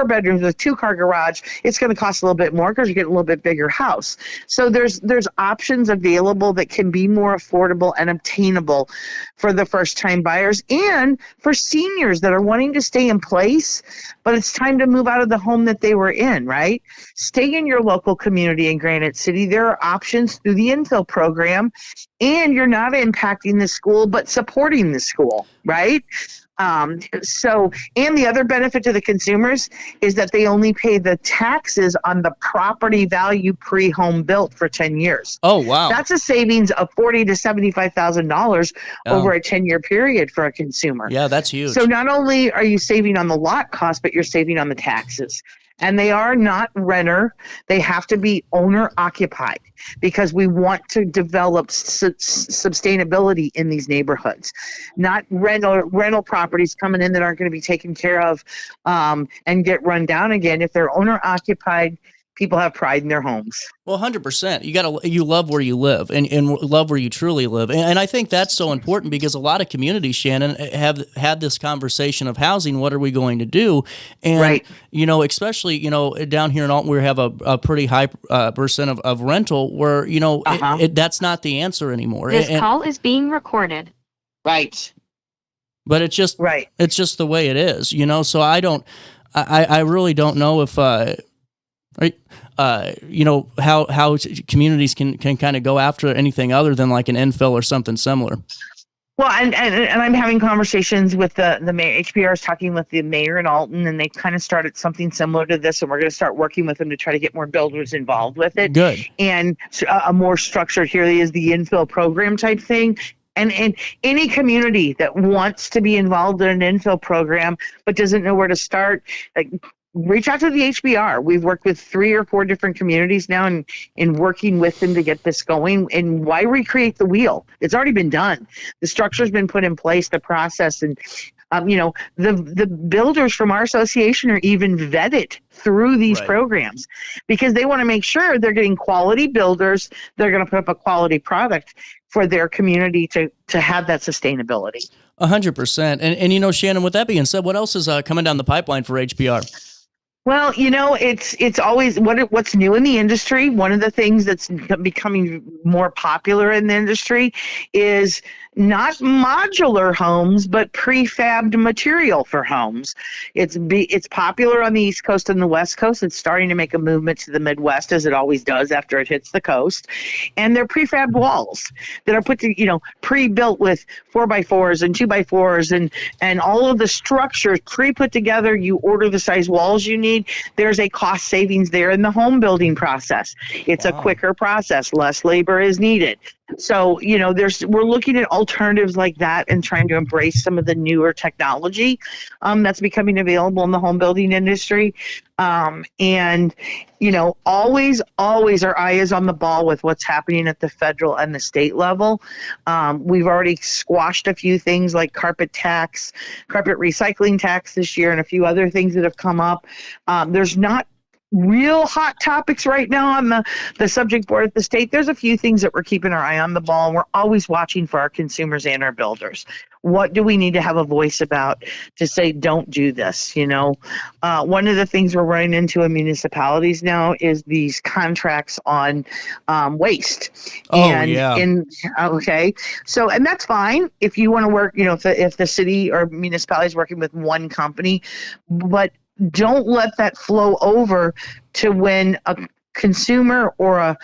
bedrooms with a 2-car garage. It's going to cost a little bit more because you're getting a little bit bigger house. So there's options available that can be more affordable and obtainable for the first-time buyers and for seniors that are wanting to stay in place, but it's time to move out of the home that they were in, right? Stay in your local community in Granite City. There are options through the infill program, and you're not impacting the school, but supporting the school, right? And the other benefit to the consumers is that they only pay the taxes on the property value pre-home built for 10 years. Oh, wow. That's a savings of $40,000 to $75,000 over a 10-year period for a consumer. Yeah, that's huge. So not only are you saving on the lot cost, but you're saving on the taxes. And they are not renter. They have to be owner occupied because we want to develop sustainability in these neighborhoods, not rental properties coming in that aren't going to be taken care of and get run down again. If they're owner occupied, people have pride in their homes. Well, 100%. You love where you live and love where you truly live. And I think that's so important because a lot of communities, Shannon, have had this conversation of housing. What are we going to do? And, especially, down here in Alton, we have a pretty high percent of rental where, that's not the answer anymore. This call is being recorded. Right. But it's just, it's just the way it is, so I really don't know if, how communities can kind of go after anything other than like an infill or something similar. Well, and I'm having conversations with the mayor. HBR is talking with the mayor in Alton, and they kind of started something similar to this, and we're going to start working with them to try to get more builders involved with it. Good. And a more structured, here is the infill program type thing. And any community that wants to be involved in an infill program but doesn't know where to start, reach out to the HBR. We've worked with 3 or 4 different communities now in working with them to get this going. And why recreate the wheel? It's already been done. The structure's been put in place, the process, and the builders from our association are even vetted through these programs because they want to make sure they're getting quality builders. They're going to put up a quality product for their community to have that sustainability. 100%. And Shannon, with that being said, what else is coming down the pipeline for HBR? Well, it's always what's new in the industry. One of the things that's becoming more popular in the industry is not modular homes, but prefabbed material for homes. It's popular on the East Coast and the West Coast. It's starting to make a movement to the Midwest, as it always does after it hits the coast. And they're prefabbed walls that are put to, pre-built with 4x4s and 2x4s and all of the structures pre-put together. You order the size walls you need. There's a cost savings there in the home building process. It's a quicker process. Less labor is needed. So, we're looking at alternatives like that and trying to embrace some of the newer technology that's becoming available in the home building industry. And always our eye is on the ball with what's happening at the federal and the state level. We've already squashed a few things like carpet recycling tax this year, and a few other things that have come up. There's not real hot topics right now on the subject board at the state. There's a few things that we're keeping our eye on the ball, and we're always watching for our consumers and our builders. What do we need to have a voice about to say, don't do this? One of the things we're running into in municipalities now is these contracts on waste. Okay. So, and that's fine if you want to work, if the city or municipality is working with one company, but don't let that flow over to when a consumer or a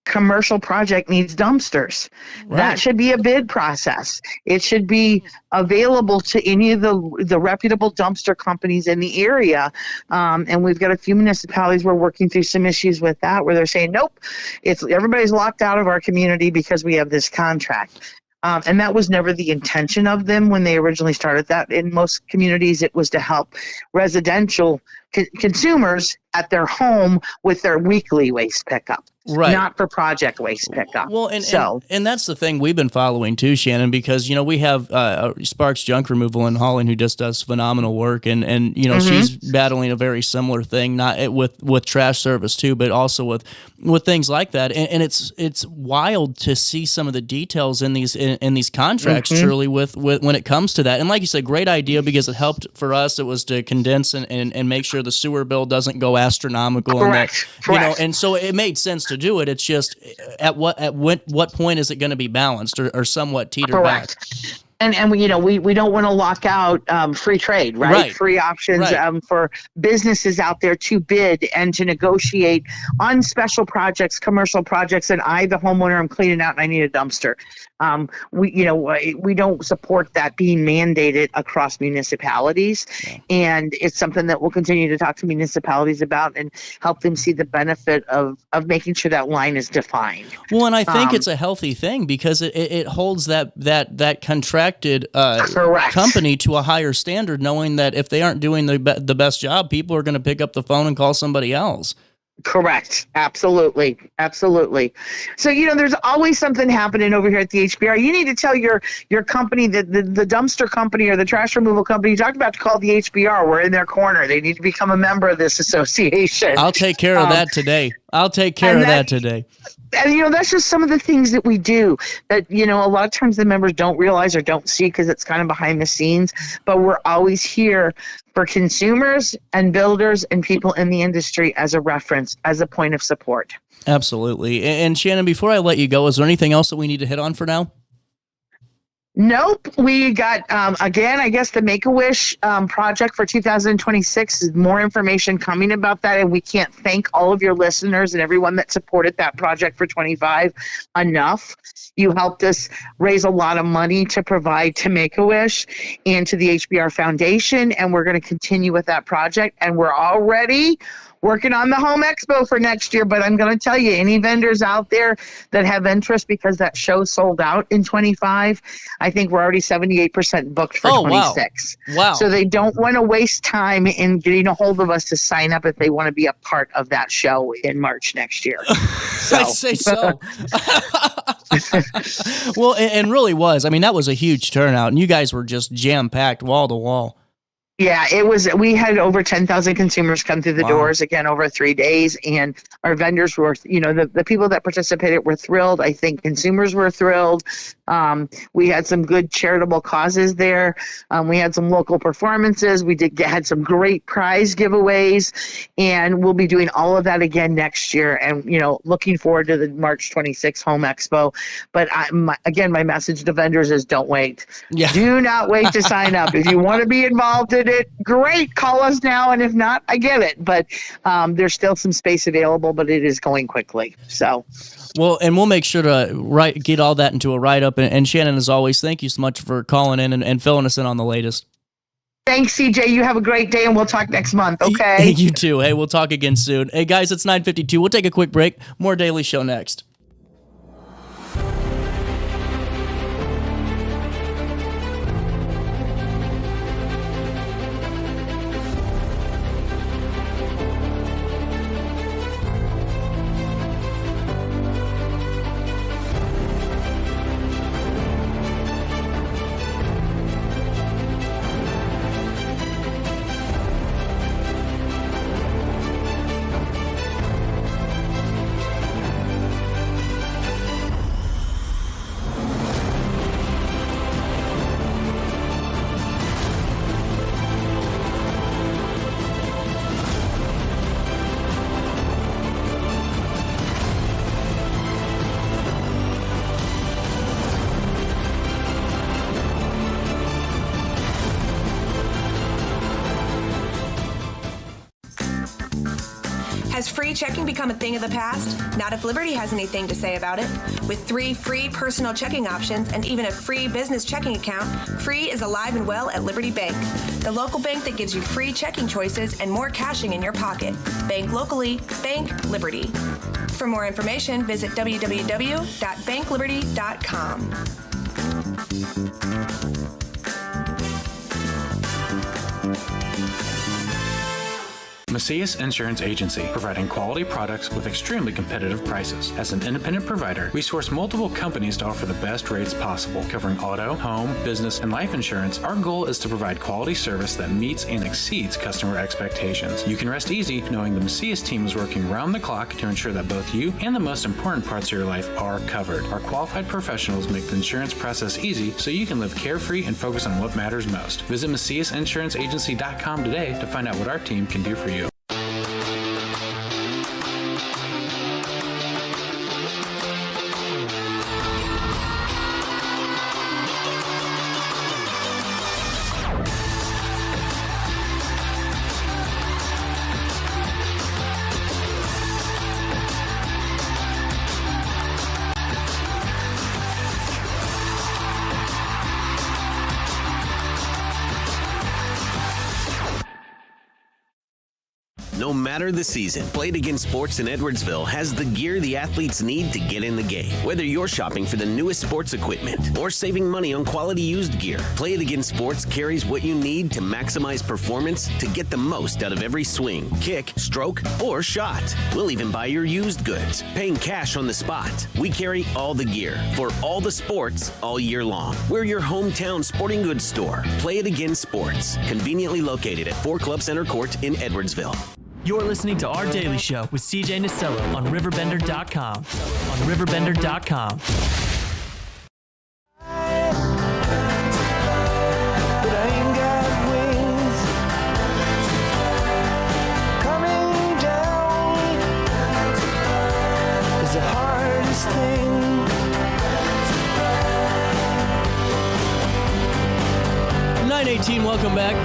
commercial project needs dumpsters. Right. That should be a bid process. It should be available to any of the reputable dumpster companies in the area. And we've got a few municipalities we're working through some issues with that, where they're saying, nope, everybody's locked out of our community because we have this contract. And that was never the intention of them when they originally started that. In most communities, it was to help residential consumers at their home with their weekly waste pickup, not for project waste pickup. Well, and that's the thing we've been following too, Shannon, because we have Sparks Junk Removal in Holland, who just does phenomenal work, and she's battling a very similar thing, not with trash service too, but also with things like that. And it's wild to see some of the details in these contracts, truly, with when it comes to that. And like you said, great idea, because it helped for us. It was to condense and make sure the sewer bill doesn't go astronomical. Correct. And so it made sense to do it. It's just at what point is it going to be balanced or somewhat teeter back? And we don't want to lock out free trade, right? Free options for businesses out there to bid and to negotiate on special projects, commercial projects. And the homeowner, I'm cleaning out and I need a dumpster. We don't support that being mandated across municipalities, and it's something that we'll continue to talk to municipalities about and help them see the benefit of making sure that line is defined. Well, and I think it's a healthy thing, because it holds that contracted company to a higher standard, knowing that if they aren't doing the best job, people are going to pick up the phone and call somebody else. Correct. Absolutely. So, there's always something happening over here at the HBR. You need to tell your company, the dumpster company or the trash removal company you talked about, to call the HBR. We're in their corner. They need to become a member of this association. I'll take care of that today. And, that's just some of the things that we do that, a lot of times the members don't realize or don't see because it's kind of behind the scenes. But we're always here for consumers and builders and people in the industry as a reference, as a point of support. Absolutely. And Shannon, before I let you go, is there anything else that we need to hit on for now? Nope. We got, again, I guess the Make-A-Wish project for 2026 is more information coming about that. And we can't thank all of your listeners and everyone that supported that project for 25 enough. You helped us raise a lot of money to provide to Make-A-Wish and to the HBR Foundation. And we're going to continue with that project. And we're already working on the Home Expo for next year, but I'm going to tell you, any vendors out there that have interest, because that show sold out in 25, I think we're already 78% booked for 26. Wow. So they don't want to waste time in getting a hold of us to sign up if they want to be a part of that show in March next year. I'd say so. Well, and really was. I mean, that was a huge turnout, and you guys were just jam-packed wall to wall. Yeah, it was. We had over 10,000 consumers come through the doors again over 3 days, and our vendors were, the people that participated were thrilled. I think consumers were thrilled. We had some good charitable causes there. We had some local performances. We had some great prize giveaways, and we'll be doing all of that again next year. And looking forward to the March 26th Home Expo. But my message to vendors is don't wait. Yeah. Do not wait to sign up. If you want to be involved in it, great, call us now, and if not, I get it, but there's still some space available, but it is going quickly. So well, and we'll make sure to get all that into a write-up, and Shannon, as always, thank you so much for calling in and filling us in on the latest. Thanks, CJ. You have a great day, and we'll talk next month, okay? You too. Hey, we'll talk again soon. Hey guys, it's 9:52. We'll take a quick break. More Daily Show next. Has free checking become a thing of the past? Not if Liberty has anything to say about it. With 3 free personal checking options and even a free business checking account, Free is alive and well at Liberty Bank, the local bank that gives you free checking choices and more cashing in your pocket. Bank locally, bank Liberty. For more information, visit www.bankliberty.com. Macias Insurance Agency, providing quality products with extremely competitive prices. As an independent provider, we source multiple companies to offer the best rates possible, covering auto, home, business, and life insurance. Our goal is to provide quality service that meets and exceeds customer expectations. You can rest easy knowing the Macias team is working round the clock to ensure that both you and the most important parts of your life are covered. Our qualified professionals make the insurance process easy so you can live carefree and focus on what matters most. Visit MaciasInsuranceAgency.com today to find out what our team can do for you. No matter the season, Play It Again Sports in Edwardsville has the gear the athletes need to get in the game. Whether you're shopping for the newest sports equipment or saving money on quality used gear, Play It Again Sports carries what you need to maximize performance to get the most out of every swing, kick, stroke, or shot. We'll even buy your used goods, paying cash on the spot. We carry all the gear for all the sports all year long. We're your hometown sporting goods store. Play It Again Sports, conveniently located at 4 Club Center Court in Edwardsville. You're listening to Our Daily Show with CJ Stelling on RiverBender.com. On RiverBender.com. The hardest thing. 9:18, welcome back.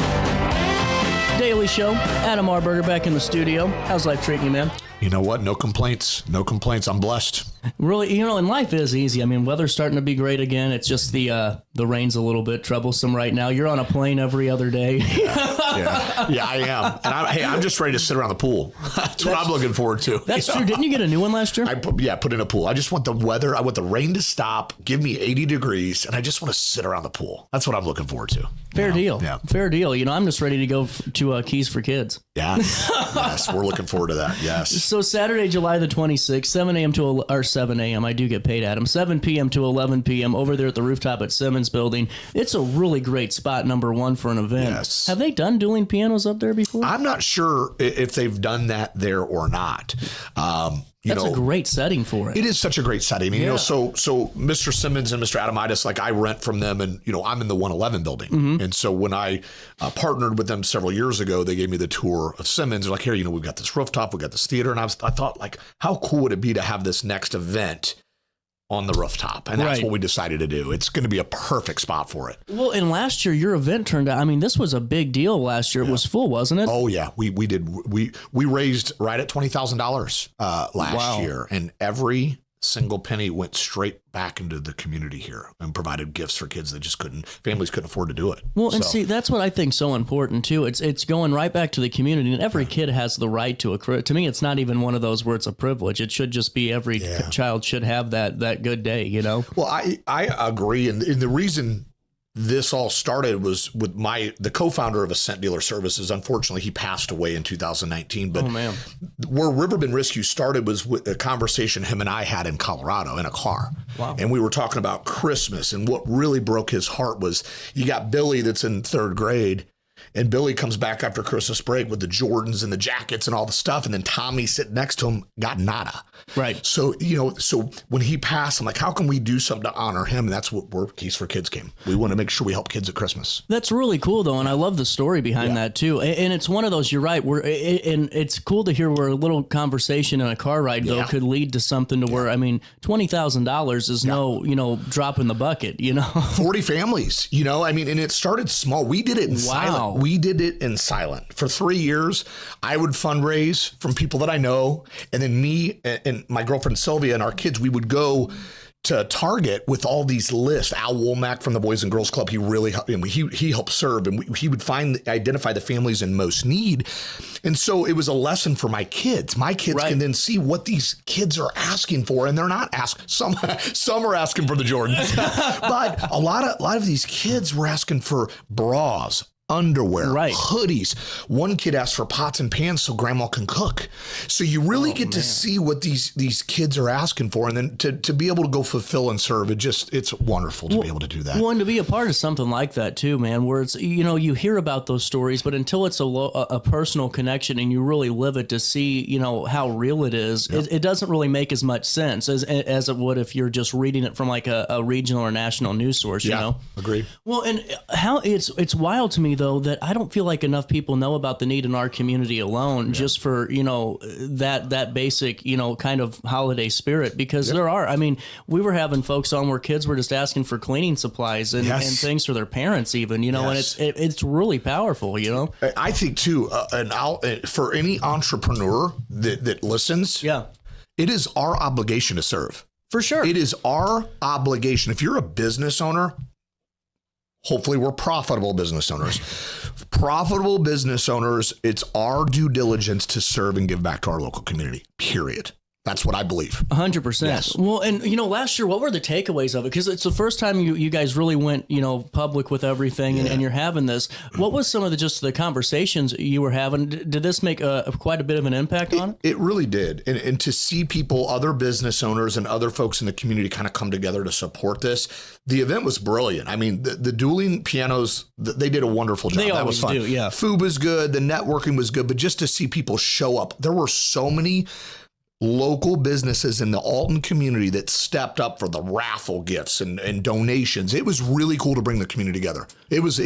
Daily Show. Adam Arberger back in the studio. How's life treating you, man? You know what? No complaints. No complaints. I'm blessed. Really, and life is easy. I mean, weather's starting to be great again. It's just the rain's a little bit troublesome right now. You're on a plane every other day. Yeah, I am. And I'm just ready to sit around the pool. That's what I'm looking forward to. That's true. Didn't you get a new one last year? I put in a pool. I just want the weather. I want the rain to stop, give me 80 degrees, and I just want to sit around the pool. That's what I'm looking forward to. Fair deal. Yeah. Fair deal. I'm just ready to go to Keys for Kids. Yeah. Yes, we're looking forward to that. Yes. So Saturday, July the 26th, 7 a.m. I do get paid, Adam. 7 p.m. to 11 p.m. over there at the rooftop at Simmons Building. It's a really great spot, number one, for an event. Yes. Have they done dueling pianos up there before? I'm not sure if they've done that there or not. That's a great setting for it. It is such a great setting. So Mr. Simmons and Mr. Adamitis, like I rent from them, and I'm in the 111 building. Mm-hmm. And so when I partnered with them several years ago, they gave me the tour of Simmons. They're like, here, we've got this rooftop, we've got this theater, and I thought, like, how cool would it be to have this next event on the rooftop? And that's what we decided to do. It's going to be a perfect spot for it. Well, and last year your event turned out, this was a big deal last year. It was full, wasn't it? Oh yeah. We did. We raised right at $20,000 last year, and every single penny went straight back into the community here and provided gifts for kids that just families couldn't afford to do it. Well, and see, that's what I think so important too. It's going right back to the community, and every kid has the right to to me, it's not even one of those where it's a privilege. It should just be every child should have that good day, Well, I agree. And the reason this all started was with the co-founder of Ascent Dealer Services. Unfortunately, he passed away in 2019. But where Riverbend Rescue started was with a conversation him and I had in Colorado in a car. Wow. And we were talking about Christmas. And what really broke his heart was you got Billy that's in third grade. And Billy comes back after Christmas break with the Jordans and the jackets and all the stuff. And then Tommy sitting next to him got nada. Right. So, so when he passed, I'm like, how can we do something to honor him? And that's where Keys for Kids came. We want to make sure we help kids at Christmas. That's really cool, though. And I love the story behind that, too. And it's one of those, you're right. And it's cool to hear where a little conversation in a car ride, though, could lead to something to where, $20,000 is no drop in the bucket, 40 families, and it started small. We did it in silent. We did it in silent. For 3 years, I would fundraise from people that I know. And then me and my girlfriend Sylvia and our kids, we would go to Target with all these lists. Al Womack from the Boys and Girls Club, he really helped. He helped serve, and he would identify the families in most need. And so it was a lesson for my kids. My kids can then see what these kids are asking for, and they're not asking. Some are asking for the Jordans, but a lot of these kids were asking for bras, underwear, hoodies. One kid asked for pots and pans so grandma can cook. So you really get to see what these kids are asking for, and then to be able to go fulfill and serve. It's wonderful to be able to do that. Well, and to be a part of something like that too, man, where it's, you hear about those stories, but until it's a personal connection and you really live it to see, how real it is, it doesn't really make as much sense as it would if you're just reading it from like a regional or national news source, Agreed. Well, and how it's wild to me, though, that I don't feel like enough people know about the need in our community alone, just for, that basic, kind of holiday spirit, because there are, we were having folks on where kids were just asking for cleaning supplies and things for their parents even, and it's really powerful, I think too, for any entrepreneur that listens, it is our obligation to serve. For sure. It is our obligation. If you're a business owner, hopefully we're profitable business owners. Profitable business owners, it's our due diligence to serve and give back to our local community, period. That's what I believe. 100%. Yes. Well, and last year, what were the takeaways of it? Because it's the first time you guys really went, public with everything, and you're having this. What was some of the conversations you were having? Did this make quite a bit of an impact on it? It really did. And to see people, other business owners and other folks in the community kind of come together to support this, the event was brilliant. The dueling pianos, they did a wonderful job. That was fun. Do, yeah. Food was good. The networking was good. But just to see people show up, there were so many local businesses in the Alton community that stepped up for the raffle gifts and donations. It was really cool to bring the community together. It was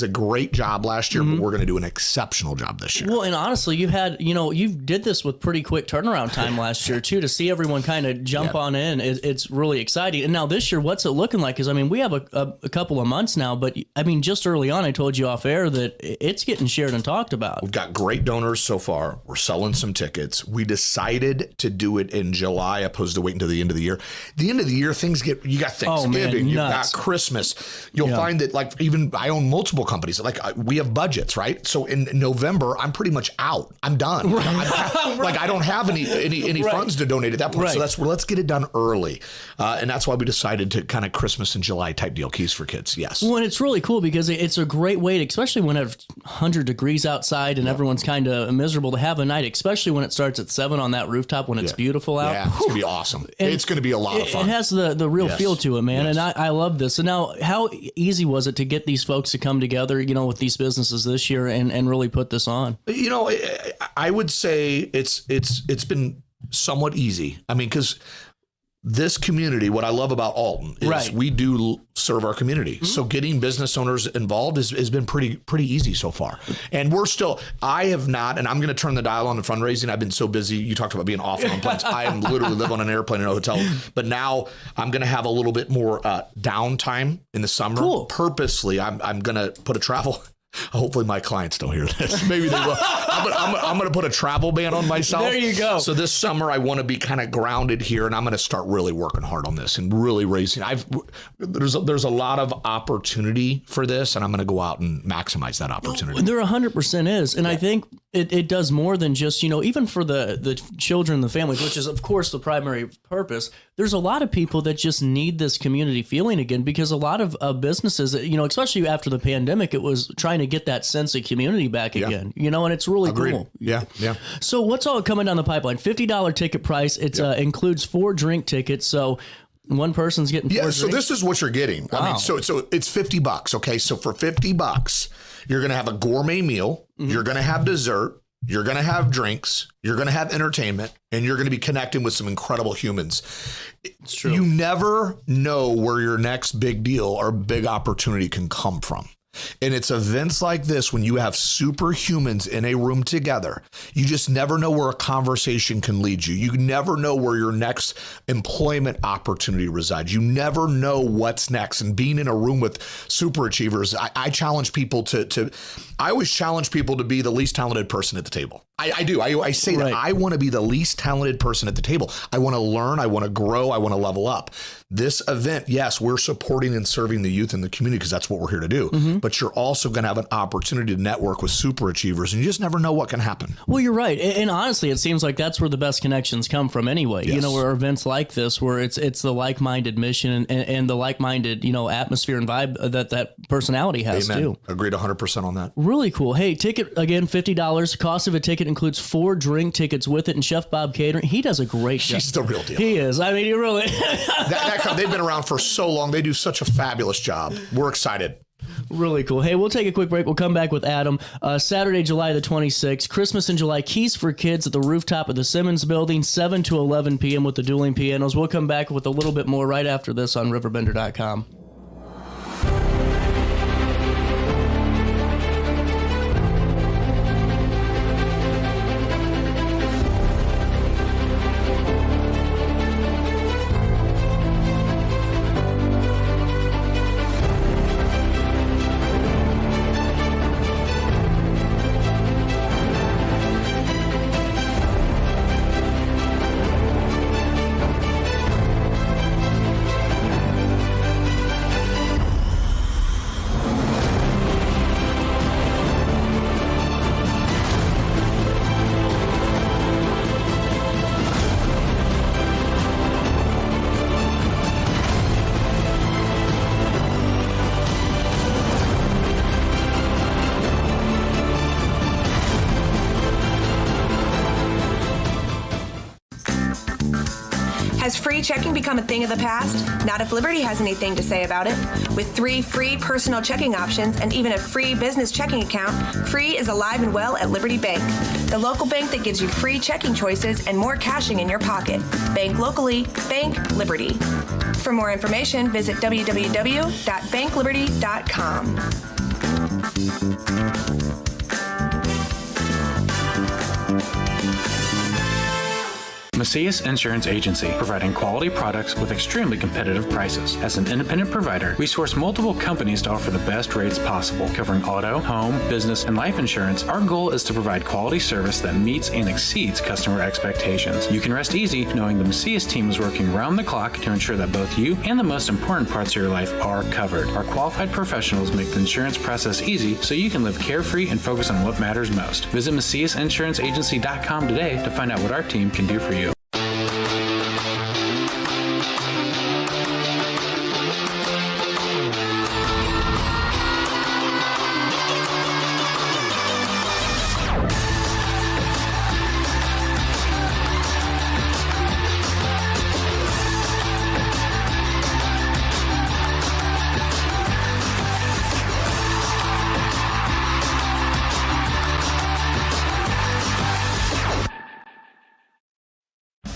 a great job last year, but we're going to do an exceptional job this year. Well, and honestly, you did this with pretty quick turnaround time last year too, to see everyone kind of jump on in. It's really exciting. And now this year, what's it looking like? Because I mean, we have a couple of months now, but I mean, just early on, I told you off air that it's getting shared and talked about. We've got great donors so far. We're selling some tickets. We decided to do it in July opposed to waiting to the end of the year. The end of the year, you got Thanksgiving, you got Christmas. You'll find that, like, even I own multiple companies. Like, we have budgets, right? So in November, I'm pretty much out. I'm done. Right. Like, I don't have any funds to donate at that point. So let's get it done early. And that's why we decided to kind of Christmas in July type deal, Keys for Kids. Yes. Well, and it's really cool because it's a great way to, especially when it's 100 degrees outside and everyone's kind of miserable, to have a night, especially when it starts at 7 on that rooftop when it's beautiful out. Yeah, it's going to be awesome. It's going to be a lot of fun. It has the real feel to it, man. Yes. And I love this. And now, how easy was it to get these folks to come together, with these businesses this year and really put this on? I would say it's been somewhat easy. I mean, because this community, what I love about Alton is we do serve our community. Mm-hmm. So getting business owners involved has been pretty easy so far. And I have not, and I'm going to turn the dial on the fundraising. I've been so busy. You talked about being off on planes. I am literally live on an airplane in a hotel. But now I'm going to have a little bit more downtime in the summer. Cool. Purposely, I'm going to put a travel. Hopefully my clients don't hear this. Maybe they will. I'm going to put a travel ban on myself. There you go. So this summer I want to be kind of grounded here, and I'm going to start really working hard on this and really raising. There's a lot of opportunity for this, and I'm going to go out and maximize that opportunity. There 100% is, and I think it does more than just, even for the children, the families, which is of course the primary purpose. There's a lot of people that just need this community feeling again, because a lot of businesses, especially after the pandemic, it was trying to get that sense of community back again, and it's really cool. Yeah. So what's all coming down the pipeline? $50 ticket price. It includes 4 drink tickets. So one person's getting 4 drinks. So this is what you're getting. Wow. I mean, so it's $50. Okay. So for $50, you're going to have a gourmet meal. Mm-hmm. You're going to have dessert. You're going to have drinks. You're going to have entertainment, and you're going to be connecting with some incredible humans. It's true. You never know where your next big deal or big opportunity can come from. And it's events like this, when you have superhumans in a room together, you just never know where a conversation can lead you. You never know where your next employment opportunity resides. You never know what's next. And being in a room with super achievers, I challenge people I always challenge people to be the least talented person at the table. I do. I say that I want to be the least talented person at the table. I want to learn. I want to grow. I want to level up. This event, yes, we're supporting and serving the youth in the community because that's what we're here to do. Mm-hmm. But you're also going to have an opportunity to network with super achievers, and you just never know what can happen. Well, you're right. And honestly, it seems like that's where the best connections come from anyway. Yes. Where events like this, where it's the like-minded mission and the like-minded, atmosphere and vibe that personality has. Amen. Too. Agreed 100% on that. Really cool. Hey, ticket, again, $50. Cost of a ticket includes 4 drink tickets with it, and Chef Bob Catering, he does a great job. He's the real deal. He is. I mean, he really... They've been around for so long. They do such a fabulous job. We're excited. Really cool. Hey, we'll take a quick break. We'll come back with Adam. Saturday, July the 26th, Christmas in July, Keys for Kids at the rooftop of the Simmons Building, 7 to 11 p.m. with the dueling pianos. We'll come back with a little bit more right after this on RiverBender.com. Has free checking become a thing of the past? Not if Liberty has anything to say about it. With 3 free personal checking options and even a free business checking account, free is alive and well at Liberty Bank. the local bank that gives you free checking choices and more cashing in your pocket. Bank locally, Bank Liberty. For more information, visit www.bankliberty.com. Macias Insurance Agency, providing quality products with extremely competitive prices. As an independent provider, we source multiple companies to offer the best rates possible, covering auto, home, business, and life insurance. Our goal is to provide quality service that meets and exceeds customer expectations. You can rest easy knowing the Macias team is working round the clock to ensure that both you and the most important parts of your life are covered. Our qualified professionals make the insurance process easy so you can live carefree and focus on what matters most. Visit MaciasInsuranceAgency.com today to find out what our team can do for you.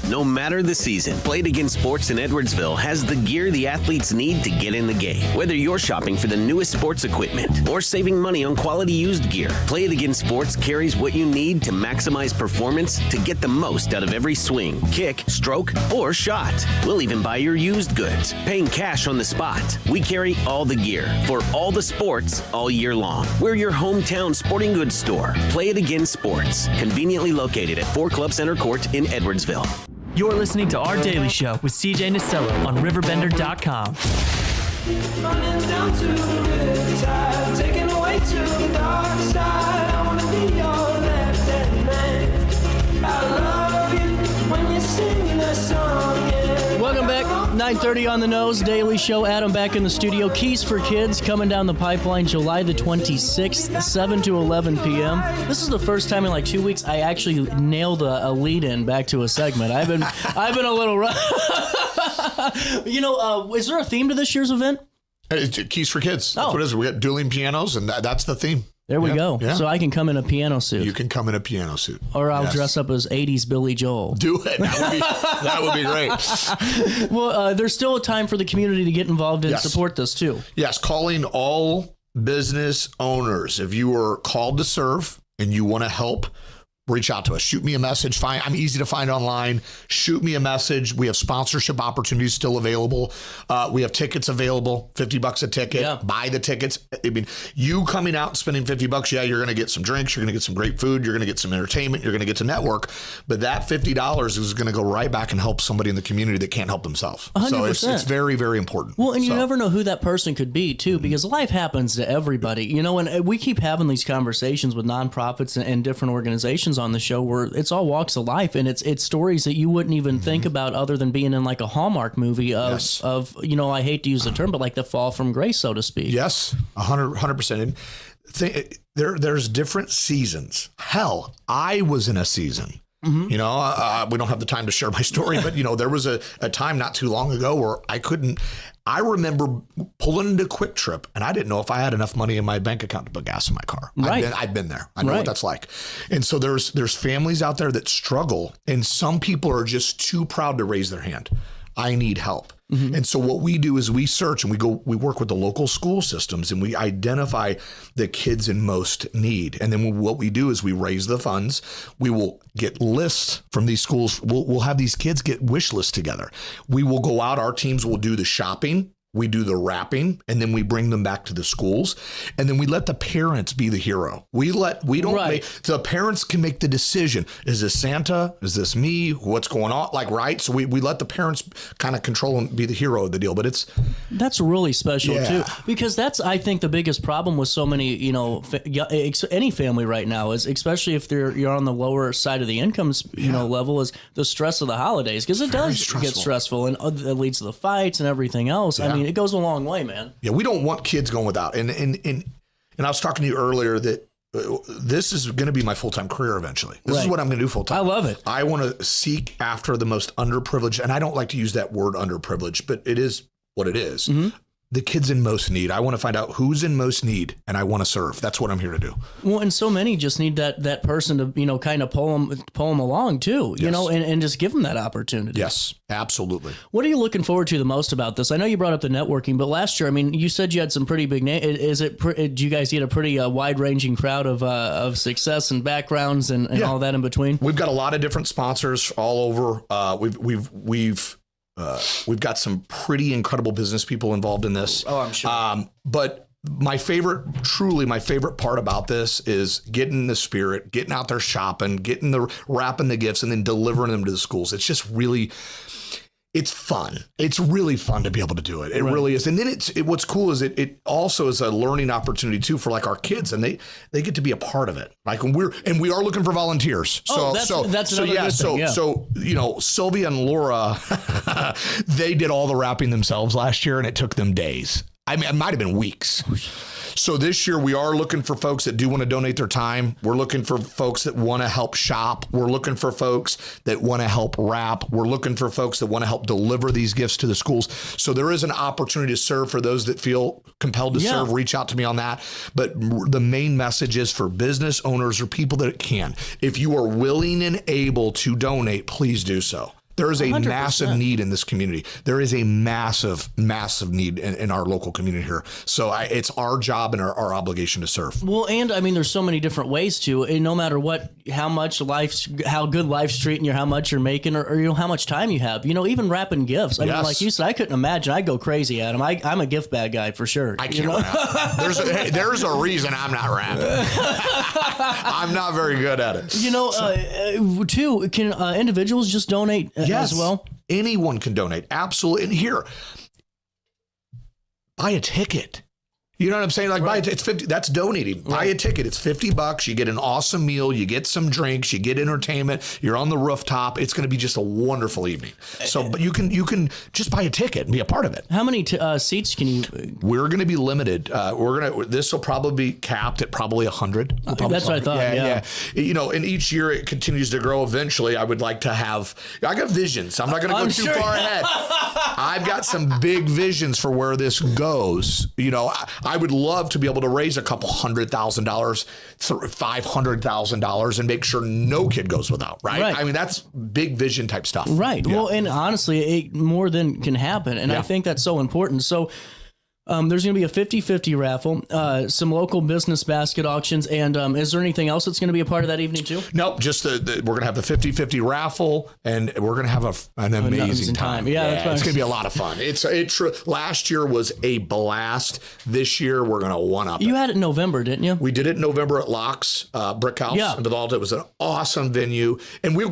No matter the season, Play It Again Sports in Edwardsville has the gear the athletes need to get in the game. Whether you're shopping for the newest sports equipment or saving money on quality used gear, Play It Again Sports carries what you need to maximize performance to get the most out of every swing, kick, stroke, or shot. We'll even buy your used goods, paying cash on the spot. We carry all the gear for all the sports all year long. We're your hometown sporting goods store. Play It Again Sports, conveniently located at 4 Club Center Court in Edwardsville. You're listening to Our Daily Show with CJ Stelling on RiverBender.com. Running down to the riptide, taken away to the dark side. I wanna be your left-hand man. I love you when you're singing that song. Yeah. Welcome back. 9:30 on the nose. Daily Show. Adam back in the studio. Keys for Kids coming down the pipeline July the 26th, 7 to 11 p.m. This is the first time in like 2 weeks I actually nailed a lead in back to a segment. I've been a little rough. Is there a theme to this year's event? Keys for Kids. That's what it is. We got dueling pianos, and that's the theme. There we go. Yeah. So I can come in a piano suit. You can come in a piano suit. Or I'll dress up as 80s Billy Joel. Do it. That would be great. Well, there's still a time for the community to get involved and support this too. Yes, calling all business owners. If you are called to serve and you want to help, reach out to us. Shoot me a message. I'm easy to find online. Shoot me a message. We have sponsorship opportunities still available. We have tickets available, $50 a ticket. Yeah. Buy the tickets. I mean, you coming out and spending $50, yeah, you're going to get some drinks. You're going to get some great food. You're going to get some entertainment. You're going to get to network. But that $50 is going to go right back and help somebody in the community that can't help themselves. 100%. So it's very, very important. Well, and you never know who that person could be too, because life happens to everybody. And we keep having these conversations with nonprofits and different organizations on the show where it's all walks of life, and it's stories that you wouldn't even think about other than being in like a Hallmark movie of I hate to use the term, but like the fall from grace, so to speak. Yes, 100%. There's different seasons. Hell, I was in a season. Mm-hmm. We don't have the time to share my story, but there was a time not too long ago where I remember pulling into Quick Trip, and I didn't know if I had enough money in my bank account to put gas in my car. Right. I've been there. I know what that's like. And so there's families out there that struggle, and some people are just too proud to raise their hand. I need help. Mm-hmm. And so what we do is we search and we work with the local school systems, and we identify the kids in most need. And then what we do is we raise the funds. We will get lists from these schools. We'll have these kids get wish lists together. We will go out. Our teams will do the shopping. We do the wrapping, and then we bring them back to the schools, and then we let the parents be the hero. The parents can make the decision. Is this Santa? Is this me? What's going on? So we let the parents kind of control and be the hero of the deal. But that's really special too, because that's, I think, the biggest problem with so many, any family right now is, especially if you're on the lower side of the income, level, is the stress of the holidays, because it does get stressful, and it leads to the fights and everything else. I mean, it goes a long way, man. Yeah, we don't want kids going without. And I was talking to you earlier that this is going to be my full-time career eventually. This is what I'm going to do full-time. I love it. I want to seek after the most underprivileged, and I don't like to use that word underprivileged, but it is what it is. Mm-hmm. the kids in most need. I want to find out who's in most need, and I want to serve. That's what I'm here to do. Well, and so many just need that person to, kind of pull them along too, and just give them that opportunity. Yes, absolutely. What are you looking forward to the most about this? I know you brought up the networking, but last year, you said you had some pretty big names. Do you guys get a pretty wide-ranging crowd of success and backgrounds and all that in between? We've got a lot of different sponsors all over. We've got some pretty incredible business people involved in this. Oh, I'm sure. But my favorite part about this is getting the spirit, getting out there shopping, wrapping the gifts, and then delivering them to the schools. It's just really, it's fun. It's really fun to be able to do it. It really is. And then what's cool is it also is a learning opportunity too for like our kids, and they get to be a part of it. Like we are looking for volunteers. That's another good thing. So Sylvia and Laura, they did all the wrapping themselves last year, and it took them days. I mean, it might have been weeks. So this year we are looking for folks that do want to donate their time. We're looking for folks that want to help shop. We're looking for folks that want to help wrap. We're looking for folks that want to help deliver these gifts to the schools. So there is an opportunity to serve for those that feel compelled to serve. Reach out to me on that. But the main message is for business owners or people that can. If you are willing and able to donate, please do so. There is a 100%. Massive need in this community. There is a massive, massive need in our local community here. So it's our job and our obligation to serve. Well, and there's so many different ways to, and no matter how good life's treating you, how much you're making, or how much time you have. Even wrapping gifts. I mean, like you said, I couldn't imagine. I'd go crazy at them. I'm a gift bag guy for sure. I can't wrap. There's a reason I'm not wrapping. I'm not very good at it. Too, can individuals just donate? Yes, as well? Anyone can donate. Absolutely. And here, buy a ticket. You know what I'm saying? Like buy it's 50. That's donating. Buy a ticket. It's $50. You get an awesome meal. You get some drinks. You get entertainment. You're on the rooftop. It's going to be just a wonderful evening. So, but you can just buy a ticket and be a part of it. How many seats can you? We're going to be limited. This will probably be capped at probably 100. That's what I thought. Yeah. And each year it continues to grow. Eventually, I would like to have. I got visions. I'm not going to go too far ahead. I've got some big visions for where this goes. I would love to be able to raise a couple $100,000, $500,000 and make sure no kid goes without, right? I mean, that's big vision type stuff. Right. Yeah. Well, and honestly, more than can happen. And I think that's so important. So there's going to be a 50-50 raffle, some local business basket auctions, and is there anything else that's going to be a part of that evening too? Nope, just we're going to have the 50-50 raffle, and we're going to have an amazing time. Yeah, that's it's going to be a lot of fun. Last year was a blast. This year we're going to one-up You had it in November, didn't you? We did it in November at Locke's Brick House in Alton. It was an awesome venue, and we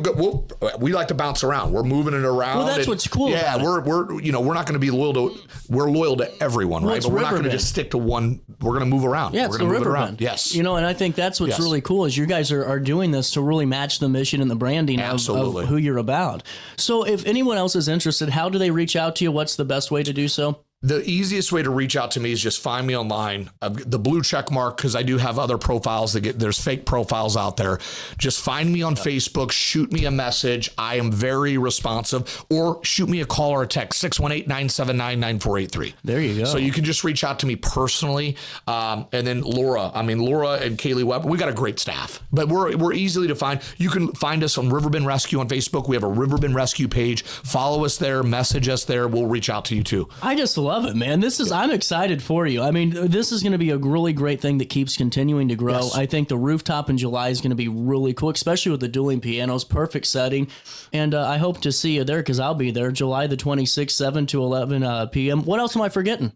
like to bounce around. We're moving it around. Well, that's what's cool. Yeah, we're not going to be loyal to everyone. Right, but we're not going to just stick to one. We're going to move around. Yeah, we're going to move it around. Yes. And I think that's what's really cool is you guys are doing this to really match the mission and the branding of who you're about. So if anyone else is interested, how do they reach out to you? What's the best way to do so? The easiest way to reach out to me is just find me online. The blue check mark, because I do have other profiles there's fake profiles out there. Just find me on Facebook, shoot me a message. I am very responsive, or shoot me a call or a text, 618-979-9483. There you go. So you can just reach out to me personally. And then Laura and Kaylee Webb, we got a great staff, but we're easily to find. You can find us on Riverbend Rescue on Facebook. We have a Riverbend Rescue page. Follow us there, message us there. We'll reach out to you too. I just love it, man. I'm excited for you. I mean, this is going to be a really great thing that keeps continuing to grow. Yes. I think the rooftop in July is going to be really cool, especially with the dueling pianos. Perfect setting. And I hope to see you there because I'll be there July the 26th, 7 to 11 p.m. What else am I forgetting?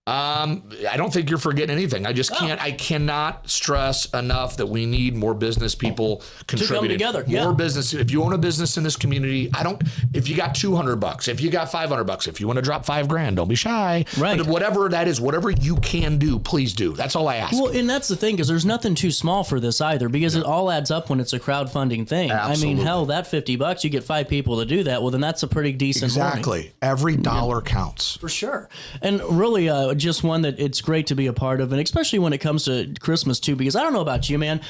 I don't think you're forgetting anything. I just can't. I cannot stress enough that we need more business people contributing. To come together. More business. If you own a business in this community, if you got $200, if you got $500, if you want to drop $5,000, don't be shy. Right. But whatever that is, whatever you can do, please do. That's all I ask. Well, and that's the thing, because there's nothing too small for this either, because it all adds up when it's a crowdfunding thing. Absolutely. I mean, hell, that $50, you get 5 people to do that. Well, then that's a pretty decent Exactly. money. Every dollar counts. For sure. And real really just one that it's great to be a part of, and especially when it comes to Christmas too. Because I don't know about you, man,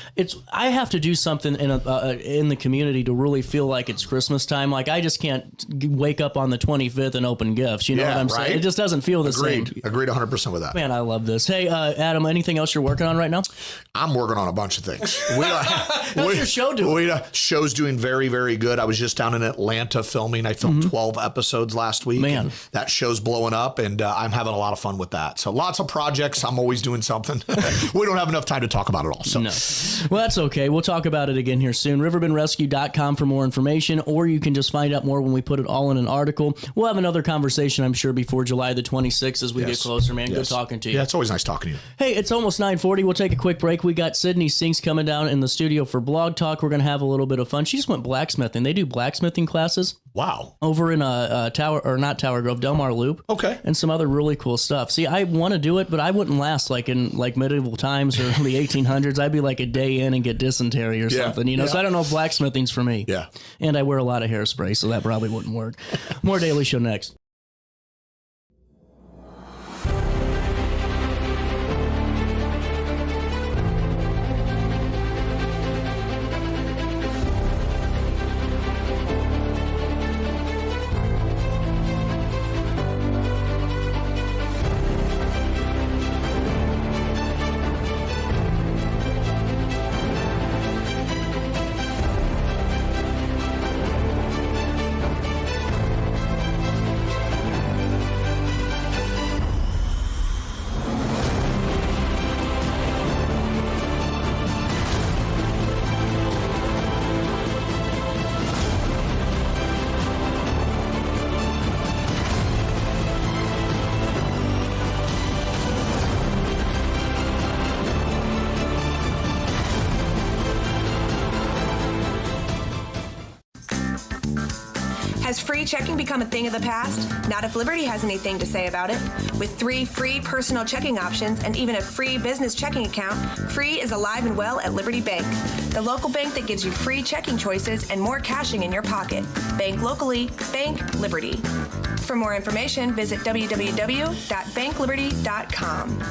I have to do something in the community to really feel like it's Christmas time. Like I just can't wake up on the 25th and open gifts. You know what I'm saying? It just doesn't feel the same. Agreed 100% with that. Man, I love this. Hey, Adam, anything else you're working on right now? I'm working on a bunch of things. How's your show doing? Show's doing very, very good. I was just down in Atlanta filming. I filmed 12 episodes last week. Man, that show's blowing up, and I'm having a lot of fun with that. So lots of projects. I'm always doing something. We don't have enough time to talk about it all. So. No. Well, that's okay. We'll talk about it again here soon. RiverbendRescue.com for more information, or you can just find out more when we put it all in an article. We'll have another conversation, I'm sure, before July the 26th as we get closer, man. Good talking to you. Yeah, it's always nice talking to you. Hey, it's almost 9:40. We'll take a quick break. We got Sydney Sinks coming down in the studio for Blog Talk. We're going to have a little bit of fun. She just went blacksmithing. They do blacksmithing classes. Wow. Over in not Tower Grove, Del Mar Loop. Okay. And some other really cool stuff. See, I want to do it, but I wouldn't last like in medieval times or the 1800s. I'd be like a day in and get dysentery or something, you know? So I don't know if blacksmithing's for me. Yeah. And I wear a lot of hairspray, so that probably wouldn't work. More Daily Show next. Has free checking become a thing of the past? Not if Liberty has anything to say about it. With 3 free personal checking options and even a free business checking account, free is alive and well at Liberty Bank, the local bank that gives you free checking choices and more cashing in your pocket. Bank locally, bank Liberty. For more information, visit www.bankliberty.com.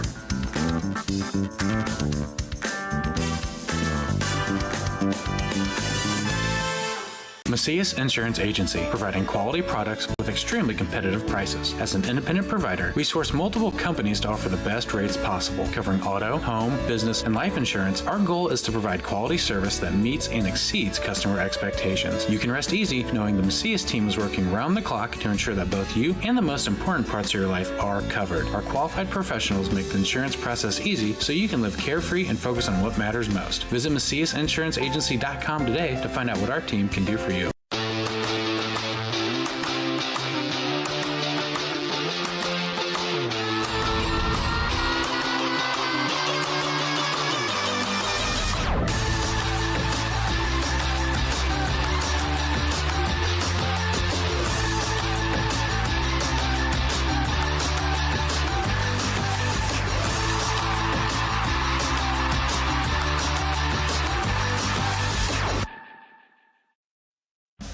Macias Insurance Agency, providing quality products with extremely competitive prices. As an independent provider, we source multiple companies to offer the best rates possible, covering auto, home, business, and life insurance. Our goal is to provide quality service that meets and exceeds customer expectations. You can rest easy knowing the Macias team is working round the clock to ensure that both you and the most important parts of your life are covered. Our qualified professionals make the insurance process easy so you can live carefree and focus on what matters most. Visit MaciasInsuranceAgency.com today to find out what our team can do for you.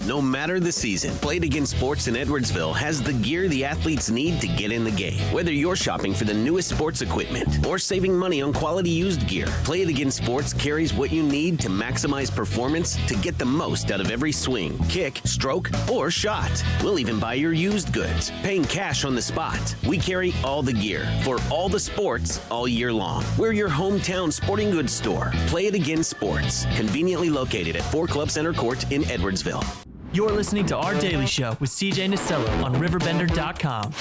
No matter the season, Play It Again Sports in Edwardsville has the gear the athletes need to get in the game. Whether you're shopping for the newest sports equipment or saving money on quality used gear, Play It Again Sports carries what you need to maximize performance to get the most out of every swing, kick, stroke, or shot. We'll even buy your used goods, paying cash on the spot. We carry all the gear for all the sports all year long. We're your hometown sporting goods store. Play It Again Sports, conveniently located at 4 Club Center Court in Edwardsville. You're listening to Our Daily Show with CJ Stelling on RiverBender.com.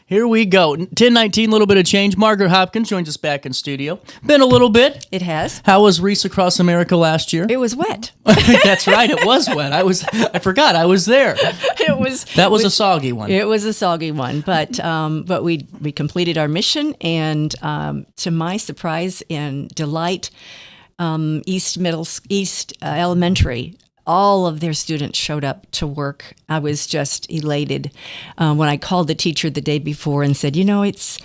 Here we go. 1019, little bit of change. Margaret Hopkins joins us back in studio. Been a little bit. It has. How was Reese Across America last year? It was wet. That's right. It was wet. I forgot. I was there. That was a soggy one. It was a soggy one, but we completed our mission, and to my surprise and delight, East Elementary, all of their students showed up to work. I was just elated when I called the teacher the day before and said, it's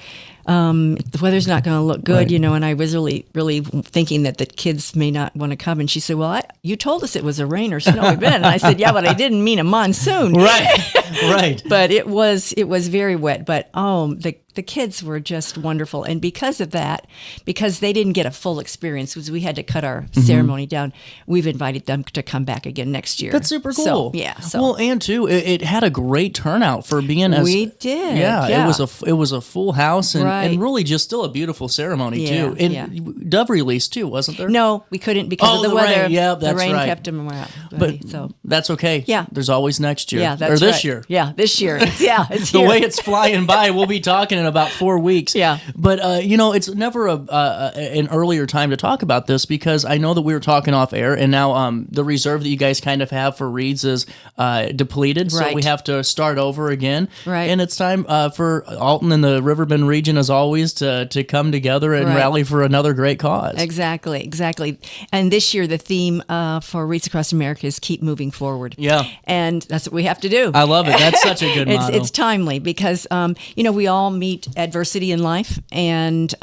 the weather's not going to look good, right. And I was really, really thinking that the kids may not want to come. And she said, well, you told us it was a rain or snowy event. And I said, yeah, but I didn't mean a monsoon. Right. But it was very wet. But the kids were just wonderful. And because of that, because they didn't get a full experience, because we had to cut our ceremony down, we've invited them to come back again next year. That's super cool. So. Well, and too, it had a great turnout for being as... We did. Yeah. It was a full house and really just still a beautiful ceremony too. And dove release too, wasn't there? No, we couldn't because of the weather. Rain. Yeah, that's the rain right. kept them out. But that's okay. Yeah. There's always next year. Yeah, that's or this right. year. Yeah, this year. Yeah, it's the here. way it's flying by, we'll be talking in about 4 weeks. Yeah. But, it's never an earlier time to talk about this because I know that we were talking off air and now the reserve that you guys kind of have for reeds is depleted. Right. So we have to start over again. Right. And it's time for Alton and the Riverbend region, as always, to come together and rally for another great cause. Exactly. And this year, the theme for Reeds Across America is keep moving forward. Yeah. And that's what we have to do. I love it. That's such a good motto. It's timely because, we all meet adversity in life and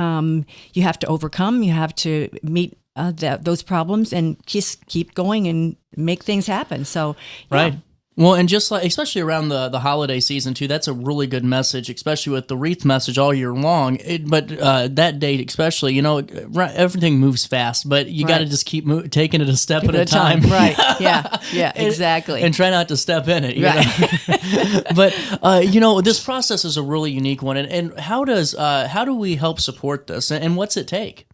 you have to overcome, you have to meet those problems and just keep going and make things happen. So, right. Well, and just like, especially around the holiday season too, that's a really good message, especially with the wreath message all year long. But that date especially, everything moves fast, but you got to just keep taking it a step at a time. Right. Yeah, exactly. And try not to step in it. Right. But, this process is a really unique one. And how do we help support this and what's it take?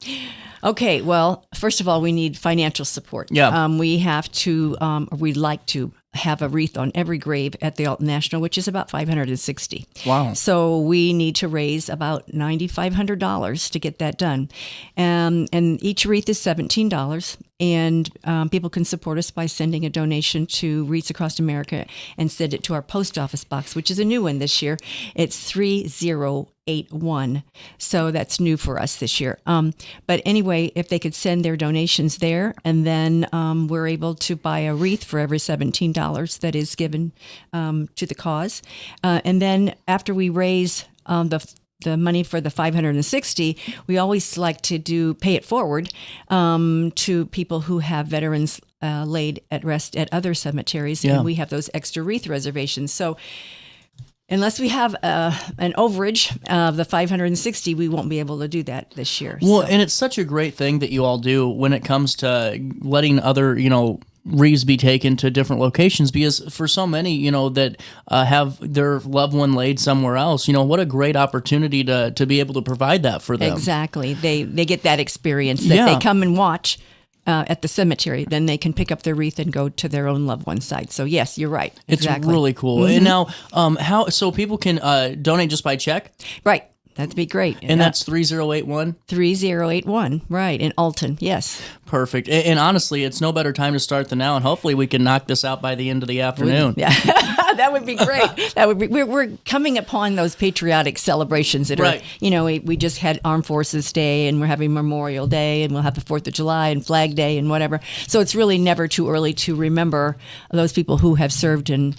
Okay, well, first of all, we need financial support. Yeah. We have to, we'd like to have a wreath on every grave at the Alton National, which is about $560. Wow. So we need to raise about $9,500 to get that done. And each wreath is $17. And people can support us by sending a donation to Wreaths Across America and send it to our post office box, which is a new one this year. It's 3081. So that's new for us this year. But anyway, if they could send their donations there, and then we're able to buy a wreath for every $17 that is given to the cause. And then after we raise the money for the $560, we always like to pay it forward to people who have veterans laid at rest at other cemeteries, and we have those extra wreath reservations. So unless we have an overage of the $560, we won't be able to do that this year. Well, and it's such a great thing that you all do when it comes to letting other, wreaths be taken to different locations, because for so many, that have their loved one laid somewhere else, what a great opportunity to be able to provide that for them. Exactly. They get that experience that they come and watch at the cemetery, then they can pick up their wreath and go to their own loved one's side. So yes, you're right. It's really cool. And now, so people can donate just by check? Right. That'd be great. And that's 3081? 3081, right, in Alton, yes. Perfect. And honestly, it's no better time to start than now, and hopefully we can knock this out by the end of the afternoon. Yeah, that would be great. That would be. We're coming upon those patriotic celebrations that are, we just had Armed Forces Day, and we're having Memorial Day, and we'll have the 4th of July and Flag Day and whatever. So it's really never too early to remember those people who have served and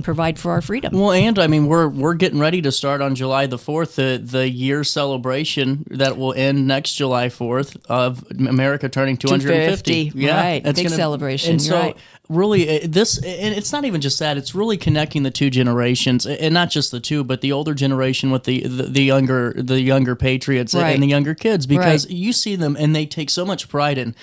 provide for our freedom. Well, and I mean, we're getting ready to start on July the 4th, the year celebration that will end next July 4th of America turning 250. Yeah, right. Big celebration. And so, right. really, and it's not even just that. It's really connecting the two generations, and not just the two, but the older generation with the younger patriots and the younger kids, because you see them and they take so much pride in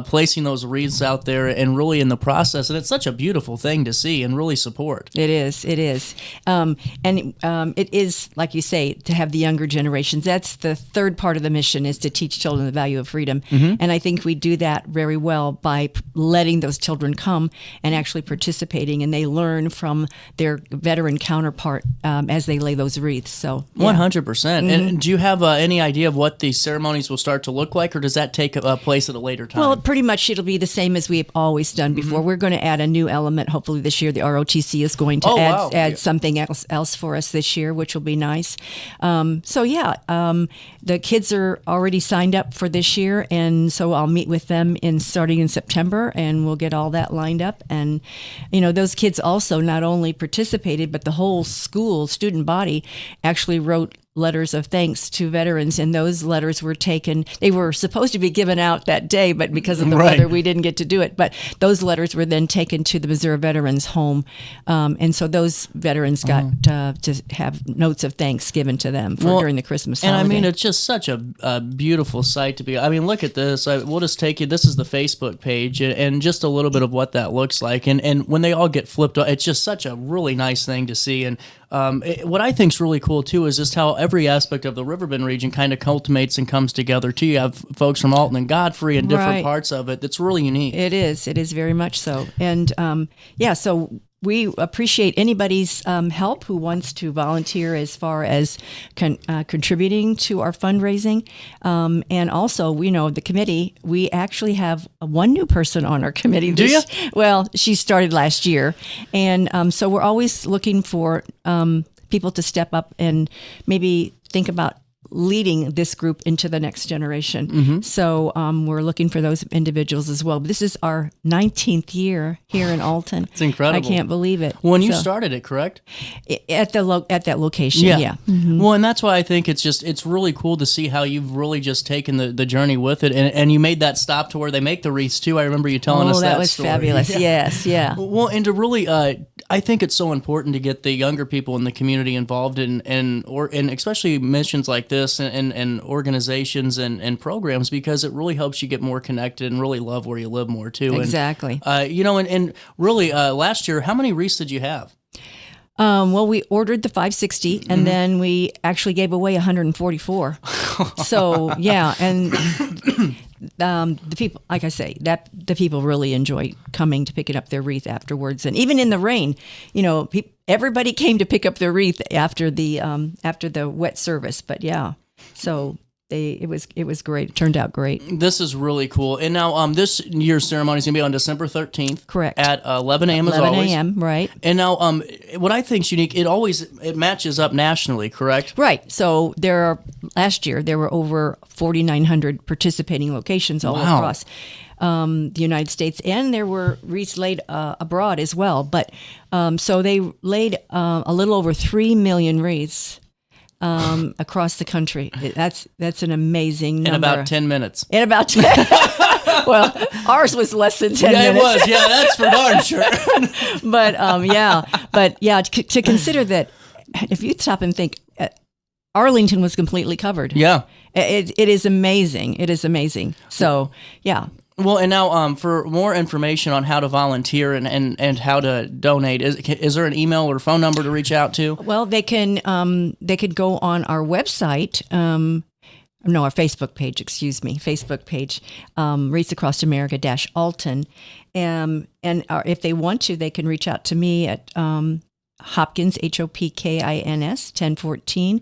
placing those wreaths out there and really in the process, and it's such a beautiful thing to see and really support. effort. It is. It is. It is, like you say, to have the younger generations. That's the third part of the mission, is to teach children the value of freedom. Mm-hmm. And I think we do that very well by letting those children come and actually participating, and they learn from their veteran counterpart as they lay those wreaths. So 100%. And do you have any idea of what these ceremonies will start to look like, or does that take place at a later time? Well, pretty much it'll be the same as we've always done before. We're going to add a new element. Hopefully this year, the ROTC is going to add something else for us this year, which will be nice. The kids are already signed up for this year, and so I'll meet with them starting in September, and we'll get all that lined up. And those kids also not only participated, but the whole student body actually wrote letters of thanks to veterans, and those letters were taken. They were supposed to be given out that day, but because of the weather, we didn't get to do it. But those letters were then taken to the Missouri Veterans Home, and so those veterans got to have notes of thanks given to them during the Christmas holiday. And I mean, it's just such a beautiful sight to be. I mean, look at this. We'll just take you. This is the Facebook page, and just a little bit of what that looks like. And when they all get flipped, it's just such a really nice thing to see. And what I think is really cool too is just how every aspect of the Riverbend region kind of culminates and comes together too. You have folks from Alton and Godfrey and different parts of it. That's really unique. It is very much so. And so we appreciate anybody's help who wants to volunteer as far as contributing to our fundraising. And also, the committee, we actually have one new person on our committee. Do you? Well, she started last year. And so we're always looking for people to step up and maybe think about leading this group into the next generation. So we're looking for those individuals as well. But this is our 19th year here in Alton. It's incredible. I can't believe it. When you started it, correct? At that location, yeah. Well, and that's why I think it's really cool to see how you've really just taken the journey with it, and you made that stop to where they make the wreaths too. I remember you telling us that was story. Fabulous. Yes, yeah. Well, and to really, I think it's so important to get the younger people in the community involved in especially missions like this and organizations and programs, because it really helps you get more connected and really love where you live more too. Exactly. And really, last year, how many wreaths did you have? Well, we ordered the 560, and then we actually gave away 144. So yeah, and the people, like I say, that the people really enjoy coming to picking up their wreath afterwards, and even in the rain, everybody came to pick up their wreath after the wet service. But yeah, so it was great. It turned out great. This is really cool. And now this year's ceremony is going to be on December 13th. Correct. At 11 a.m. as always. 11 a.m., right. And now what I think is unique, it matches up nationally, correct? Right. So last year there were over 4,900 participating locations all across the United States, and there were wreaths laid abroad as well. But so they laid a little over 3 million wreaths across the country. That's an amazing number. In about 10 minutes. In about 10 Well, ours was less than 10 minutes. Yeah, it was. Yeah, that's for darn sure. But to consider that, if you stop and think, Arlington was completely covered. Yeah. It is amazing. It is amazing. So, yeah. Well, and now for more information on how to volunteer and how to donate, is there an email or phone number to reach out to? Well, they could go on our website, our Facebook page, Facebook page, Wreaths Across America -Alton. And if they want to, they can reach out to me at Hopkins, Hopkins, 1014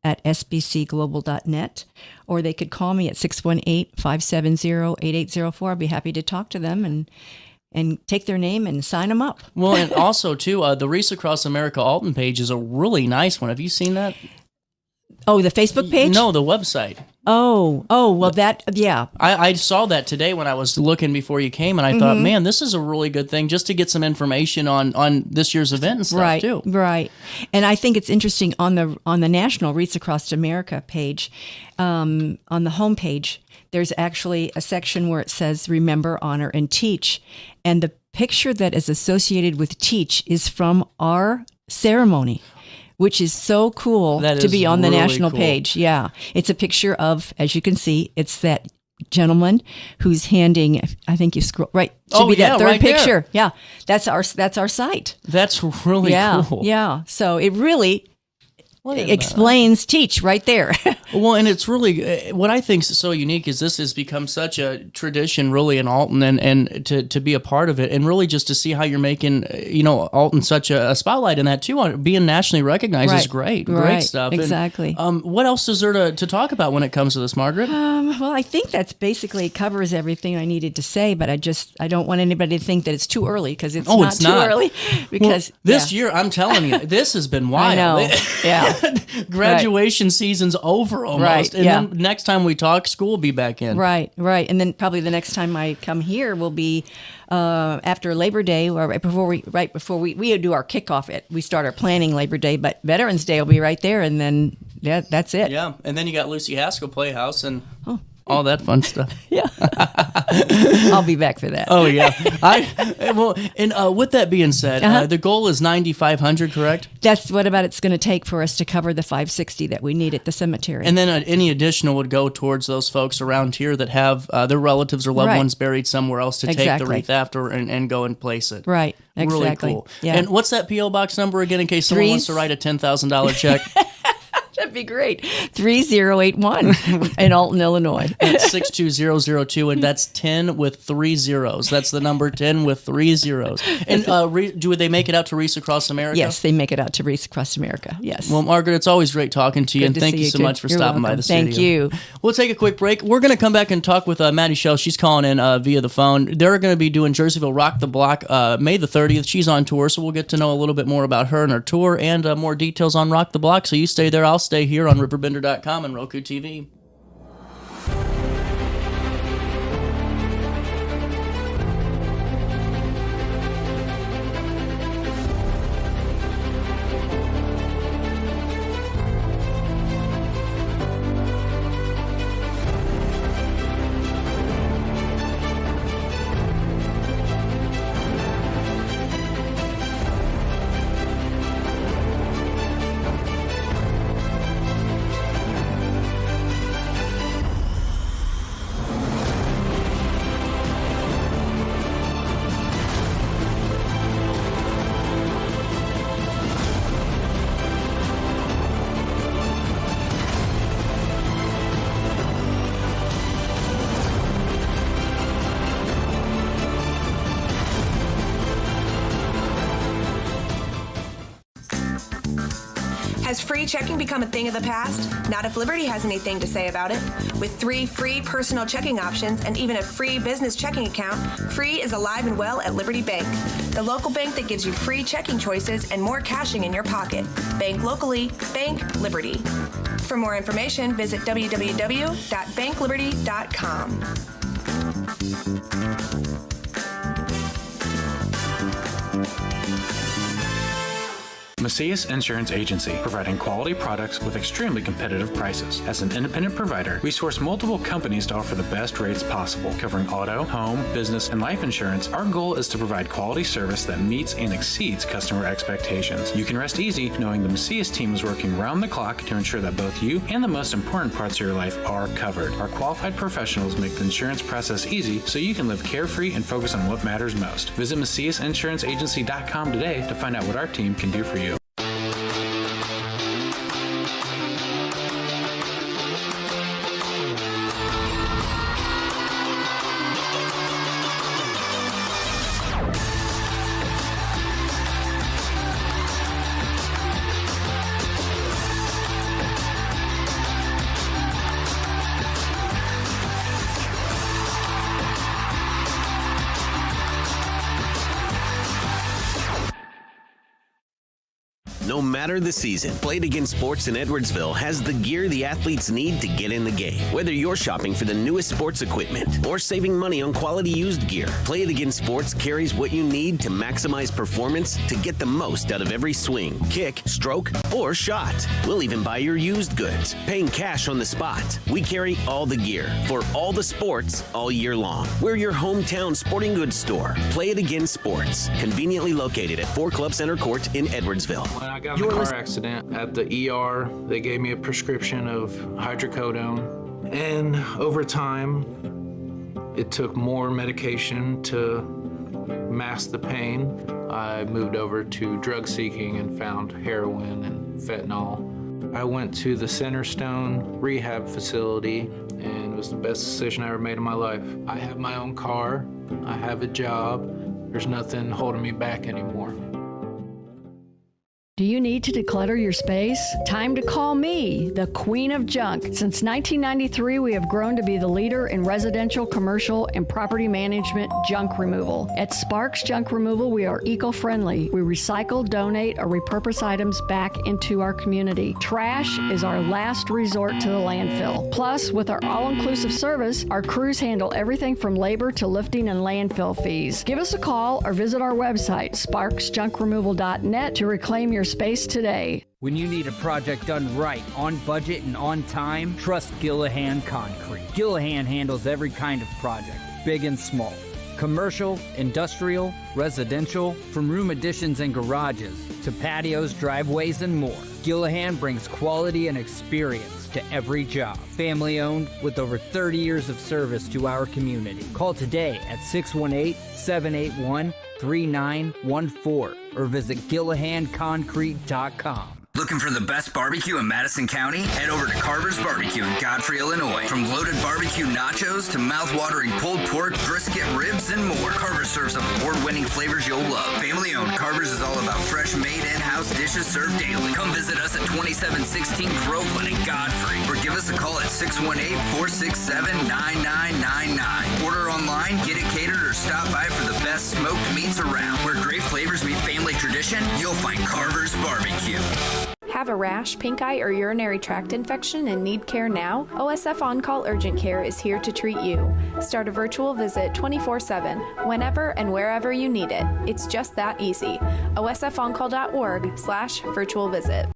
at sbcglobal.net, or they could call me at 618-570-8804. I'd be happy to talk to them and take their name and sign them up. Well, and also, too, the Wreaths Across America Alton page is a really nice one. Have you seen that? Oh, the Facebook page? No, the website. Oh, well, yeah. I saw that today when I was looking before you came, and I thought, man, this is a really good thing just to get some information on this year's event and stuff, too. Right. And I think it's interesting on the National Wreaths Across America page, on the homepage, there's actually a section where it says Remember, Honor, and Teach. And the picture that is associated with Teach is from our ceremony, which is so cool to be on the really national cool page. Yeah. It's a picture of, as you can see, it's that gentleman who's handing, I think you scroll right, should be that third right picture. there. Yeah, that's our site. That's really cool. Yeah, so it really explains teach right there. Well, and it's really what I think is so unique is this has become such a tradition really in Alton, and to be a part of it, and really just to see how you're making Alton such a spotlight in that too, being nationally recognized is great. Great stuff. Exactly. And, what else is there to talk about when it comes to this, Margaret? Well, I think that's basically covers everything I needed to say, but I don't want anybody to think that it's too early, because it's not too early. Because this year, I'm telling you, this has been wild. I know. Yeah. Graduation season's over almost. And then next time we talk, school will be back in. Right. And then probably the next time I come here will be after Labor Day, or right before we do our kickoff. We start our planning Labor Day, but Veterans Day will be right there, and then that's it. Yeah, and then you got Lucy Haskell Playhouse and all that fun stuff. Yeah. I'll be back for that. Oh yeah. With that being said, the goal is 9,500, correct? That's what about it's going to take for us to cover the 560 that we need at the cemetery. And then any additional would go towards those folks around here that have their relatives or loved ones buried somewhere else to take the wreath after and go and place it. Right. Exactly. Really cool. Yeah. And what's that P.O. Box number again in case someone wants to write a $10,000 check? That'd be great. 3081 in Alton, Illinois. That's 62002, and that's 10 with 3 zeros. That's the number 10 with 3 zeros. And do they make it out to Reese Across America? Yes, they make it out to Reese Across America. Yes. Well, Margaret, it's always great talking to you, and thank you so much for stopping by the studio. Thank you. We'll take a quick break. We're going to come back and talk with Maddie Shell. She's calling in via the phone. They're going to be doing Jerseyville Rock the Block May the 30th. She's on tour, so we'll get to know a little bit more about her and her tour and more details on Rock the Block. So you stay there. I'll stay here on RiverBender.com and Roku TV. Has free checking become a thing of the past? Not if Liberty has anything to say about it. With 3 free personal checking options and even a free business checking account, free is alive and well at Liberty Bank, the local bank that gives you free checking choices and more cashing in your pocket. Bank locally, bank Liberty. For more information, visit www.bankliberty.com. Macias Insurance Agency, providing quality products with extremely competitive prices. As an independent provider, we source multiple companies to offer the best rates possible. Covering auto, home, business, and life insurance, our goal is to provide quality service that meets and exceeds customer expectations. You can rest easy knowing the Macias team is working round the clock to ensure that both you and the most important parts of your life are covered. Our qualified professionals make the insurance process easy so you can live carefree and focus on what matters most. Visit MaciasInsuranceAgency.com today to find out what our team can do for you. No matter the season, Play It Again Sports in Edwardsville has the gear the athletes need to get in the game. Whether you're shopping for the newest sports equipment or saving money on quality used gear, Play It Again Sports carries what you need to maximize performance to get the most out of every swing, kick, stroke, or shot. We'll even buy your used goods, paying cash on the spot. We carry all the gear for all the sports all year long. We're your hometown sporting goods store. Play It Again Sports, conveniently located at 4 Club Center Court in Edwardsville. When I got in a car accident at the ER, they gave me a prescription of hydrocodone. And over time, it took more medication to mask the pain. I moved over to drug seeking and found heroin and fentanyl. I went to the Centerstone rehab facility, and it was the best decision I ever made in my life. I have my own car, I have a job, there's nothing holding me back anymore. Do you need to declutter your space? Time to call me, the Queen of Junk. Since 1993, we have grown to be the leader in residential, commercial, and property management junk removal. At Sparks Junk Removal, we are eco-friendly. We recycle, donate, or repurpose items back into our community. Trash is our last resort to the landfill. Plus, with our all-inclusive service, our crews handle everything from labor to lifting and landfill fees. Give us a call or visit our website, sparksjunkremoval.net, to reclaim your space today. When you need a project done right, on budget and on time, trust Gillahan Concrete. Gillahan handles every kind of project, big and small. Commercial, industrial, residential, from room additions and garages to patios, driveways, and more. Gillahan brings quality and experience to every job. Family owned with over 30 years of service to our community. Call today at 618-781-3914 or visit GillahanConcrete.com. Looking for the best barbecue in Madison County? Head over to Carver's Barbecue in Godfrey, Illinois. From loaded barbecue nachos to mouth-watering pulled pork, brisket, ribs, and more, Carver's serves up award-winning flavors you'll love. Family-owned, Carver's is all about fresh, made in-house dishes served daily. Come visit us at 2716 Groveland in Godfrey, or give us a call at 618-467-9999. Order online, get it catered, or stop by for the best smoked meats around. Where great flavors meet family tradition, you'll find Carver's Barbecue. Have a rash, pink eye, or urinary tract infection and need care now? OSF On-Call Urgent Care is here to treat you. Start a virtual visit 24/7, whenever and wherever you need it. It's just that easy. osfoncall.org/virtual visit.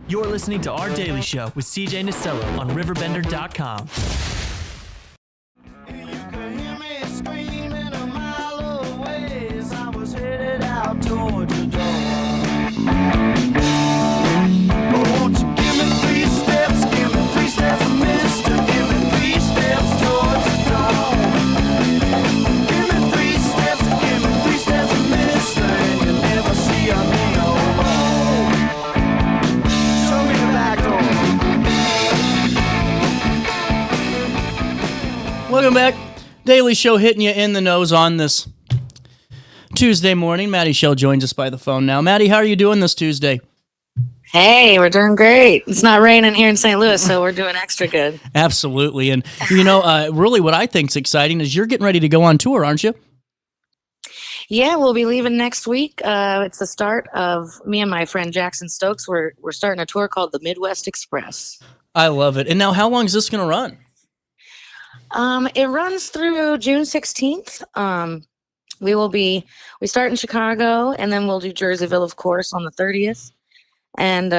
You're listening to Our Daily Show with CJ Stelling on RiverBender.com. Toward your door. Won't you give me 3 steps, mister, give me 3 steps towards the dawn. Give me 3 steps, mister, and you'll never see me no more. Show me the back door. Welcome back. Daily Show hitting you in the nose on this Tuesday morning. Maddie Shell joins us by the phone now. Maddie, how are you doing this Tuesday? Hey, we're doing great. It's not raining here in St. Louis, so we're doing extra good. Absolutely. And, really what I think is exciting is you're getting ready to go on tour, aren't you? Yeah, we'll be leaving next week. It's the start of me and my friend Jackson Stokes. We're starting a tour called the Midwest Express. I love it. And now how long is this going to run? It runs through June 16th. We start in Chicago, and then we'll do Jerseyville, of course, on the 30th. And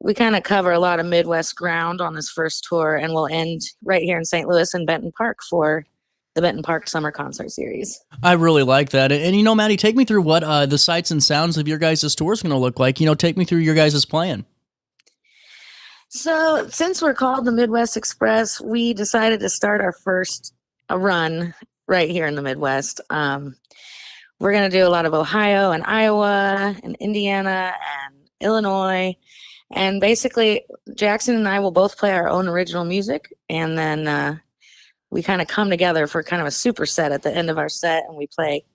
we kind of cover a lot of Midwest ground on this first tour, and we'll end right here in St. Louis in Benton Park for the Benton Park Summer Concert Series. I really like that. And Maddie, take me through what the sights and sounds of your guys' tour is going to look like. Take me through your guys' plan. So since we're called the Midwest Express, we decided to start our first run right here in the Midwest. We're going to do a lot of Ohio and Iowa and Indiana and Illinois. And basically, Jackson and I will both play our own original music. And then we kind of come together for kind of a superset at the end of our set. And we play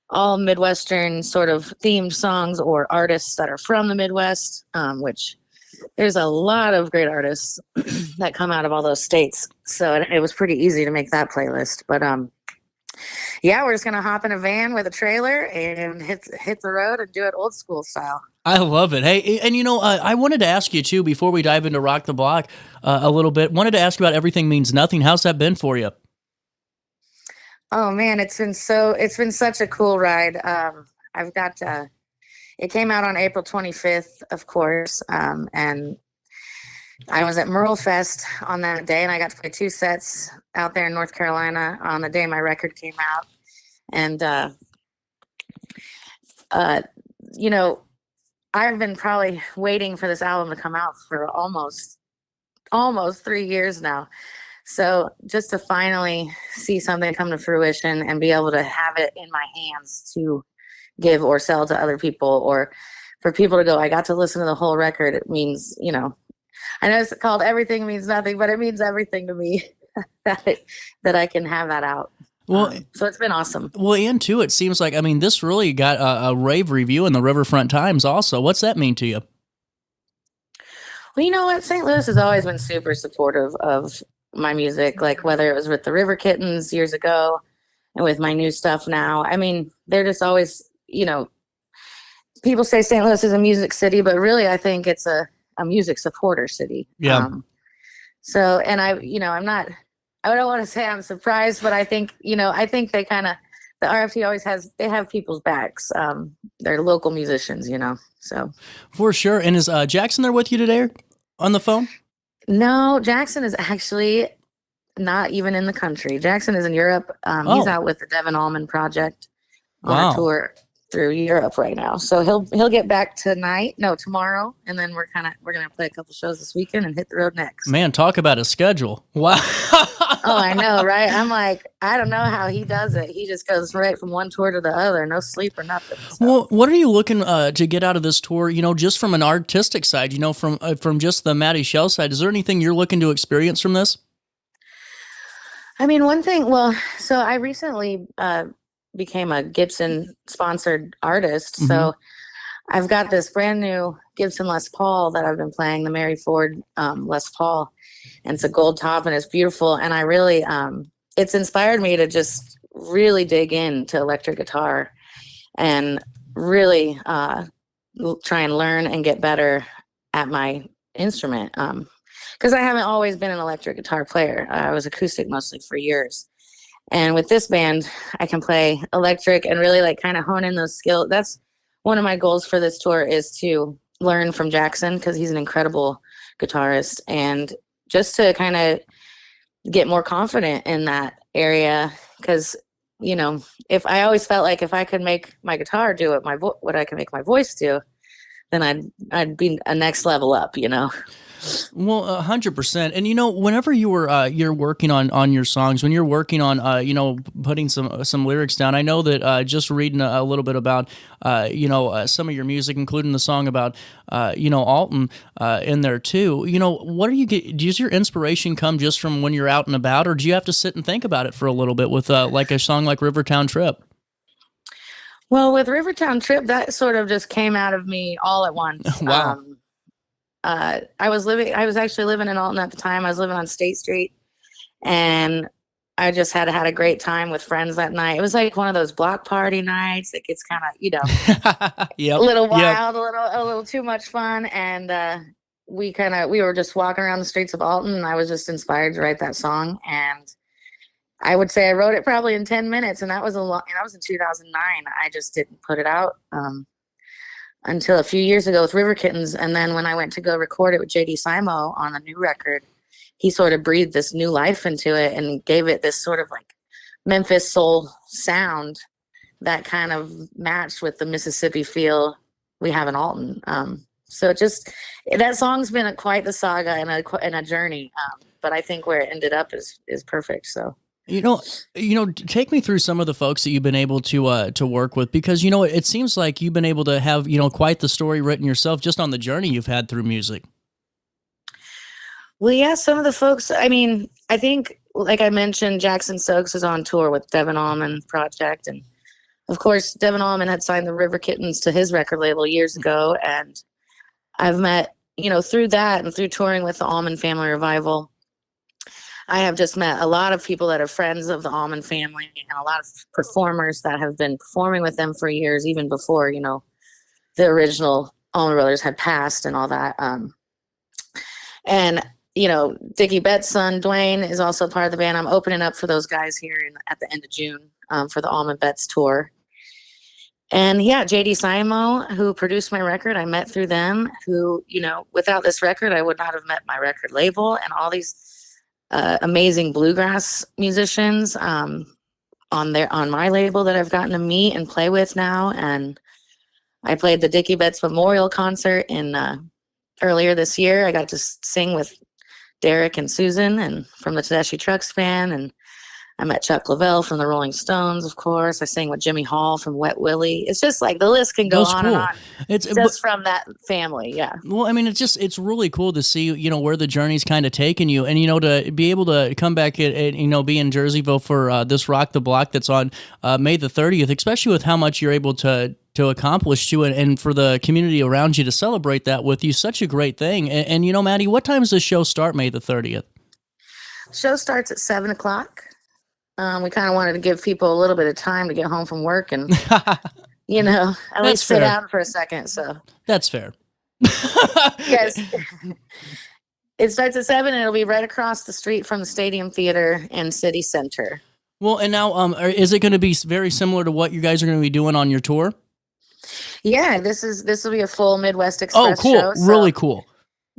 all Midwestern sort of themed songs or artists that are from the Midwest, which there's a lot of great artists that come out of all those states. So it was pretty easy to make that playlist. But yeah, we're just going to hop in a van with a trailer and hit the road and do it old school style. I love it. Hey, and I wanted to ask you too, before we dive into Rock the Block a little bit, wanted to ask you about Everything Means Nothing. How's that been for you? Oh man, it's been such a cool ride. It came out on April 25th, of course. And I was at Merle Fest on that day, and I got to play 2 sets out there in North Carolina on the day my record came out. And, I've been probably waiting for this album to come out for almost 3 years now. So just to finally see something come to fruition and be able to have it in my hands to give or sell to other people, or for people to go, I got to listen to the whole record. It means, I know it's called Everything Means Nothing, but it means everything to me that I can have that out. Well, so it's been awesome. Well, and too, it seems like, this really got a rave review in the Riverfront Times also. What's that mean to you? Well, you know what? St. Louis has always been super supportive of my music, like whether it was with the River Kittens years ago and with my new stuff now. They're just always, people say St. Louis is a music city, but really I think it's a music supporter city. Yeah. So, and I don't want to say I'm surprised, but I think they kind of, the RFT always they have people's backs. They're local musicians, so. For sure. And is Jackson there with you today on the phone? No, Jackson is actually not even in the country. Jackson is in Europe. He's out with the Devin Allman Project on a tour through Europe right now. So he'll get back tomorrow, and then we're gonna play a couple shows this weekend and hit the road next. Man, talk about a schedule! Wow. Oh, I know, right? I'm like, I don't know how he does it. He just goes right from one tour to the other, no sleep or nothing. So. Well, what are you looking to get out of this tour? Just from an artistic side, from just the Maddie Shell side, is there anything you're looking to experience from this? One thing. Well, so I recently became a Gibson sponsored artist. Mm-hmm. So I've got this brand new Gibson Les Paul that I've been playing, the Mary Ford Les Paul, and it's a gold top and it's beautiful. And I really, it's inspired me to just really dig into electric guitar and really try and learn and get better at my instrument. Because I haven't always been an electric guitar player. I was acoustic mostly for years. And with this band, I can play electric and really kind of hone in those skills. That's one of my goals for this tour, is to learn from Jackson, because he's an incredible guitarist, and just to kind of get more confident in that area. Because, if I always felt like if I could make my guitar do what I can make my voice do, then I'd be a next level up, Well, 100%. And whenever you're working on your songs, when you're working on putting some lyrics down, I know that just reading a little bit about some of your music, including the song about Alton in there too. What do you get? Does your inspiration come just from when you're out and about, or do you have to sit and think about it for a little bit with like a song like Rivertown Trip? Well, with Rivertown Trip, that sort of just came out of me all at once. Wow. I was actually living in Alton at the time. I was living on State Street, and I just had a great time with friends that night. It was like one of those block party nights that gets kind of, yep. a little wild, a little too much fun. And we were just walking around the streets of Alton, and I was just inspired to write that song. And I would say I wrote it probably in 10 minutes, and that was that was in 2009. I just didn't put it out until a few years ago with River Kittens. And then when I went to go record it with JD Simo on the new record, he sort of breathed this new life into it and gave it this sort of like Memphis soul sound that kind of matched with the Mississippi feel we have in Alton. So that song's been quite the saga and a journey. But I think where it ended up is perfect. So. Take me through some of the folks that you've been able to work with, because, it seems like you've been able to have, quite the story written yourself just on the journey you've had through music. Well, yeah, some of the folks, I think, like I mentioned, Jackson Stokes is on tour with Devin Allman Project. And of course, Devin Allman had signed the River Kittens to his record label years ago. And I've met, through that and through touring with the Allman Family Revival, I have just met a lot of people that are friends of the Allman family, and a lot of performers that have been performing with them for years, even before, the original Allman Brothers had passed and all that. And, Dickie Betts' son, Dwayne, is also part of the band. I'm opening up for those guys here at the end of June for the Allman Betts tour. And yeah, JD Simo, who produced my record, I met through them, who, without this record, I would not have met my record label, and all these amazing bluegrass musicians on my label that I've gotten to meet and play with now. And I played the Dickie Betts Memorial Concert in earlier this year. I got to sing with Derek and Susan, and from the Tedeschi Trucks Band, and I met Chuck Lavelle from the Rolling Stones, of course. I sang with Jimmy Hall from Wet Willie. It's just like the list can go That's on cool. and on. It's Just from that family, yeah. Well, I mean, it's really cool to see, where the journey's kind of taken you, and, to be able to come back and be in Jerseyville for this Rock the Block that's on May the 30th, especially with how much you're able to accomplish too, and for the community around you to celebrate that with you, such a great thing. And Maddie, what time does the show start May the 30th? Show starts at 7:00. We kind of wanted to give people a little bit of time to get home from work and, at least sit down for a second. So that's fair. Yes. It starts at 7 and it'll be right across the street from the Stadium Theater and City Center. Well, and now, is it going to be very similar to what you guys are going to be doing on your tour? Yeah, this will be a full Midwest Express show. Oh, cool. So, really cool.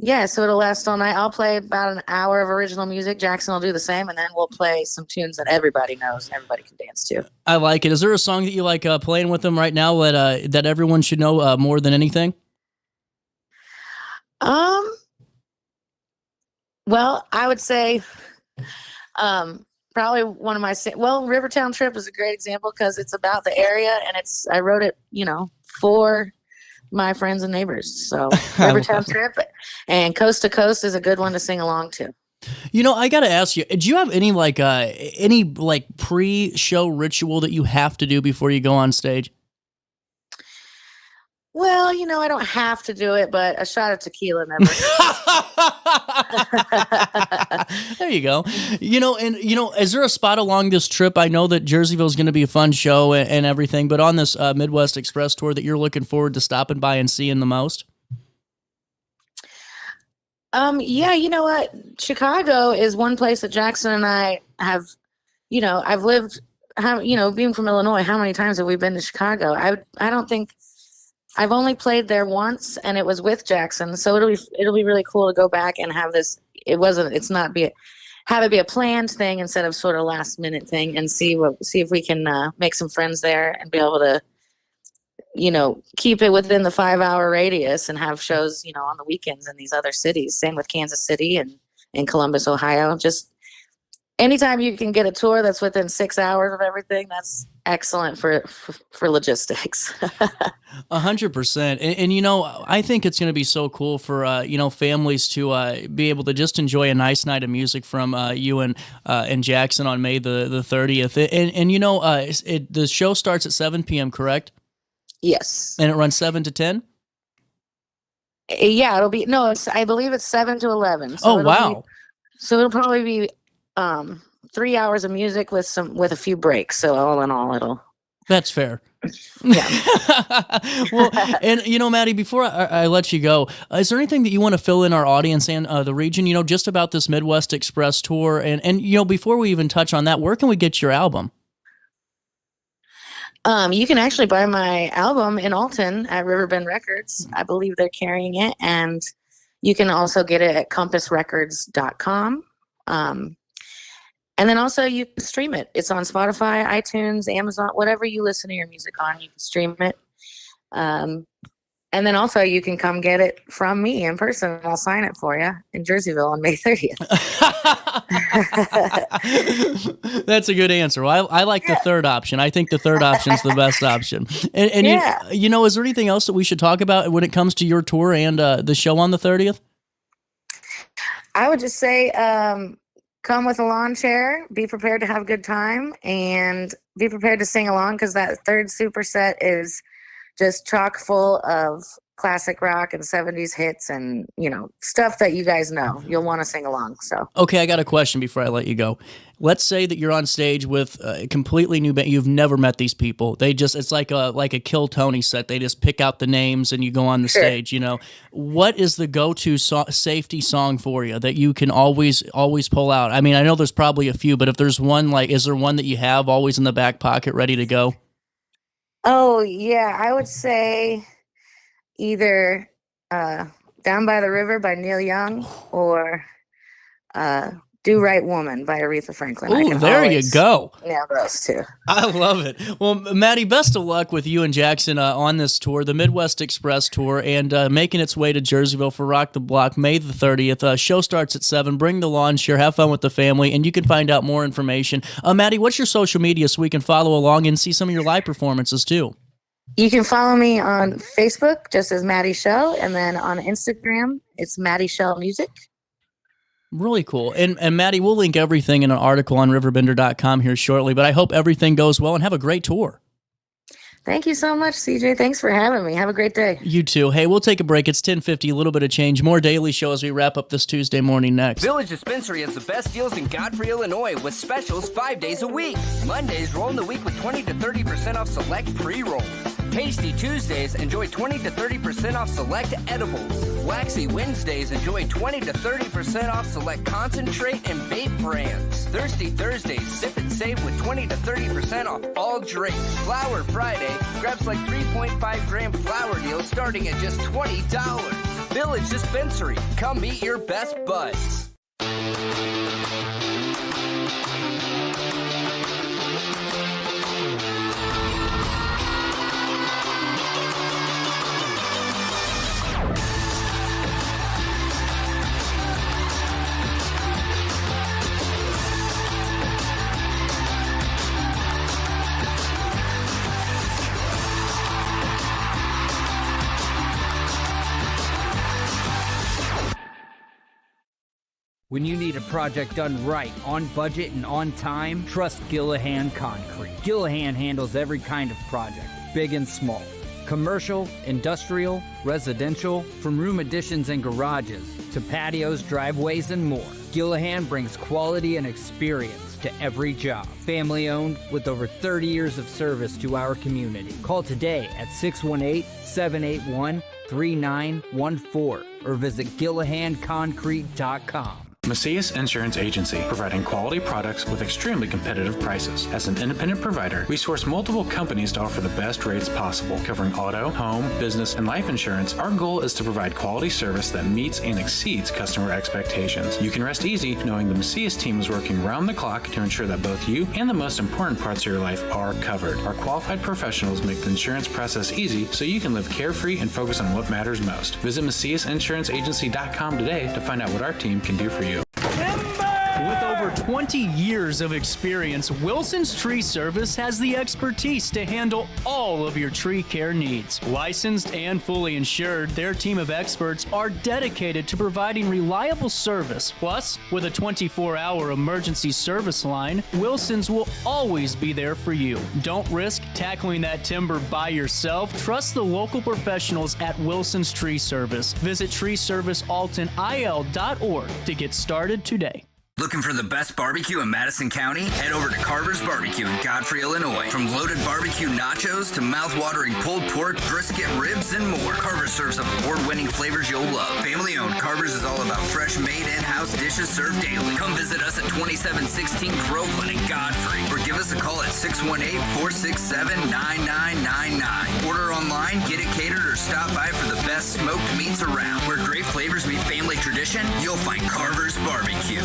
Yeah, so it'll last all night. I'll play about an hour of original music. Jackson will do the same, and then we'll play some tunes that everybody knows and everybody can dance to. I like it. Is there a song that you like playing with them right now that everyone should know more than anything? Well, I would say probably one of my Rivertown Trip is a great example because it's about the area, and I wrote it, for my friends and neighbors. So Rivertown Trip and Coast to Coast is a good one to sing along to. I got to ask you, do you have any pre-show ritual that you have to do before you go on stage? Well, I don't have to do it, but a shot of tequila never. There you go. Is there a spot along this trip? I know that Jerseyville is going to be a fun show and everything, but on this Midwest Express tour that you're looking forward to stopping by and seeing the most? Yeah, you know what? Chicago is one place that Jackson and I have, I've lived, being from Illinois, how many times have we been to Chicago? I don't think I've only played there once, and it was with Jackson. So it'll be really cool to go back and have this. Have it be a planned thing instead of sort of last minute thing, and see if we can make some friends there and be able to, keep it within the 5-hour radius and have shows, on the weekends in these other cities. Same with Kansas City and Columbus, Ohio. Just anytime you can get a tour that's within 6 hours of everything, that's excellent for logistics. 100%. And I think it's going to be so cool for, families to be able to just enjoy a nice night of music from you and Jackson on May the 30th. And the show starts at 7 p.m., correct? Yes. And it runs 7 to 10? Yeah, it'll be, I believe it's 7 to 11. So wow. So it'll probably be 3 hours of music with a few breaks. So all in all, That's fair. Yeah. Well, and Maddie, before I let you go, is there anything that you want to fill in our audience and the region, just about this Midwest Express tour? And before we even touch on that, where can we get your album? You can actually buy my album in Alton at Riverbend Records. I believe they're carrying it, and you can also get it at compassrecords.com. And then also you can stream it. It's on Spotify, iTunes, Amazon, whatever you listen to your music on, you can stream it. And then also you can come get it from me in person. I'll sign it for you in Jerseyville on May 30th. That's a good answer. Well, I like the third option. I think the third option is the best option. And is there anything else that we should talk about when it comes to your tour and the show on the 30th? I would just say come with a lawn chair, be prepared to have a good time, and be prepared to sing along because that third superset is just chock full of classic rock and 70s hits and, stuff that you guys know. You'll want to sing along. So okay, I got a question before I let you go. Let's say that you're on stage with a completely new band. You've never met these people. It's like a Kill Tony set. They just pick out the names and you go on the stage. What is the go-to safety song for you that you can always pull out? I mean, I know there's probably a few, but if there's one, is there one that you have always in the back pocket ready to go? Oh, yeah. I would say either Down by the River by Neil Young or Do Right Woman by Aretha Franklin. Oh, there you go. Yeah, those two. I love it. Well, Maddie, best of luck with you and Jackson on this tour, the Midwest Express Tour, and making its way to Jerseyville for Rock the Block, May the 30th. Show starts at 7. Bring the lawn chair, have fun with the family, and you can find out more information. Maddie, what's your social media so we can follow along and see some of your live performances too? You can follow me on Facebook, just as Maddie Shell, and then on Instagram, it's Maddie Shell Music. Really cool. And Maddie, we'll link everything in an article on RiverBender.com here shortly, but I hope everything goes well and have a great tour. Thank you so much, CJ. Thanks for having me. Have a great day. You too. Hey, we'll take a break. It's 10:50, a little bit of change. More Daily Show as we wrap up this Tuesday morning next. Village Dispensary has the best deals in Godfrey, Illinois with specials 5 days a week. Mondays, roll in the week with 20 to 30% off select pre-rolls. Tasty Tuesdays, enjoy 20 to 30% off select edibles. Waxy Wednesdays, enjoy 20 to 30% off select concentrate and vape brands. Thirsty Thursdays, sip and save with 20 to 30% off all drinks. Flower Friday, grab like 3.5 gram flower deals starting at just $20. Village Dispensary, come meet your best buds. When you need a project done right, on budget, and on time, trust Gillahan Concrete. Gillahan handles every kind of project, big and small. Commercial, industrial, residential, from room additions and garages to patios, driveways, and more. Gillahan brings quality and experience to every job. Family owned with over 30 years of service to our community. Call today at 618-781-3914 or visit GillahanConcrete.com. Macias Insurance Agency, providing quality products with extremely competitive prices. As an independent provider, we source multiple companies to offer the best rates possible. Covering auto, home, business, and life insurance, our goal is to provide quality service that meets and exceeds customer expectations. You can rest easy knowing the Macias team is working round the clock to ensure that both you and the most important parts of your life are covered. Our qualified professionals make the insurance process easy so you can live carefree and focus on what matters most. Visit MaciasInsuranceAgency.com today to find out what our team can do for you. With over 20 years of experience, Wilson's Tree Service has the expertise to handle all of your tree care needs. Licensed and fully insured, their team of experts are dedicated to providing reliable service. Plus, with a 24-hour emergency service line, Wilson's will always be there for you. Don't risk tackling that timber by yourself. Trust the local professionals at Wilson's Tree Service. Visit treeservicealtonil.org to get started today. Looking for the best barbecue in Madison County? Head over to Carver's Barbecue in Godfrey, Illinois. From loaded barbecue nachos to mouth-watering pulled pork, brisket, ribs, and more, Carver's serves up award-winning flavors you'll love. Family-owned, Carver's is all about fresh-made in-house dishes served daily. Come visit us at 2716 Groveland in Godfrey, or give us a call at 618-467-9999. Order online, get it catered, or stop by for the best smoked meats around. Where great flavors meet family tradition, you'll find Carver's Barbecue.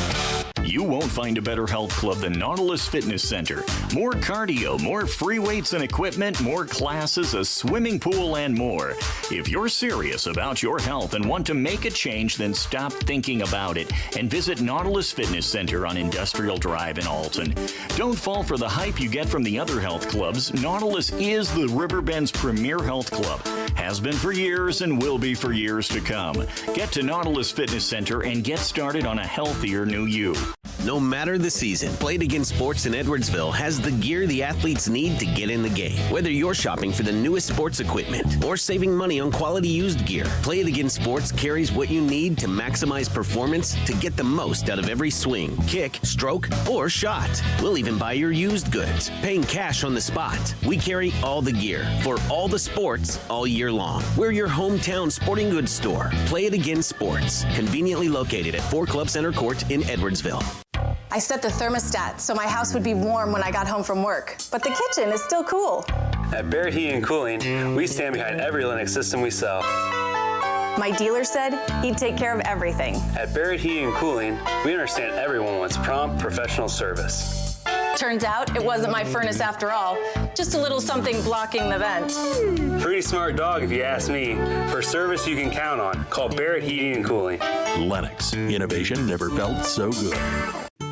You won't find a better health club than Nautilus Fitness Center. More cardio, more free weights and equipment, more classes, a swimming pool, and more. If you're serious about your health and want to make a change, then stop thinking about it and visit Nautilus Fitness Center on Industrial Drive in Alton. Don't fall for the hype you get from the other health clubs. Nautilus is the Riverbend's premier health club. Has been for years and will be for years to come. Get to Nautilus Fitness Center and get started on a healthier new you. No matter the season, Play It Again Sports in Edwardsville has the gear the athletes need to get in the game. Whether you're shopping for the newest sports equipment or saving money on quality used gear, Play It Again Sports carries what you need to maximize performance to get the most out of every swing, kick, stroke, or shot. We'll even buy your used goods, paying cash on the spot. We carry all the gear for all the sports all year long. We're your hometown sporting goods store. Play It Again Sports, conveniently located at 4 Club Center Court in Edwardsville. I set the thermostat so my house would be warm when I got home from work, but the kitchen is still cool. At Barrett Heating and Cooling, we stand behind every Lennox system we sell. My dealer said he'd take care of everything. At Barrett Heating and Cooling, we understand everyone wants prompt, professional service. Turns out it wasn't my furnace after all, just a little something blocking the vent. Pretty smart dog if you ask me. For service you can count on, call Barrett Heating and Cooling. Lennox, innovation never felt so good.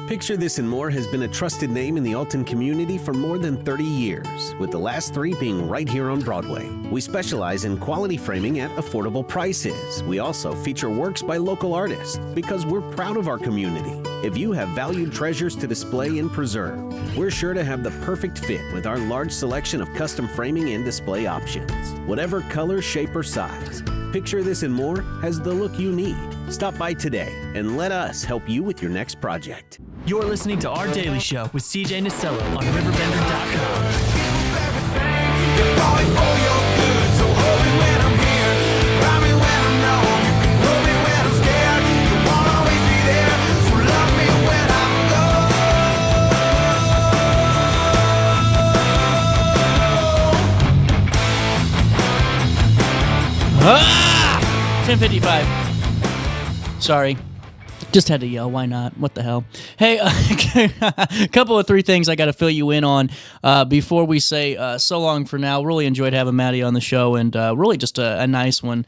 Picture This and More has been a trusted name in the Alton community for more than 30 years, with the last 3 being right here on Broadway. We specialize in quality framing at affordable prices. We also feature works by local artists because we're proud of our community. If you have valued treasures to display and preserve, we're sure to have the perfect fit with our large selection of custom framing and display options. Whatever color, shape, or size, Picture This and More has the look you need. Stop by today and let us help you with your next project. You're listening to Our Daily Show with CJ Stelling on RiverBender.com. Ah! 10:55. Sorry. Just had to yell. Why not? What the hell? Hey, a couple of 3 things I got to fill you in on before we say so long for now. Really enjoyed having Maddie on the show, and really just a nice one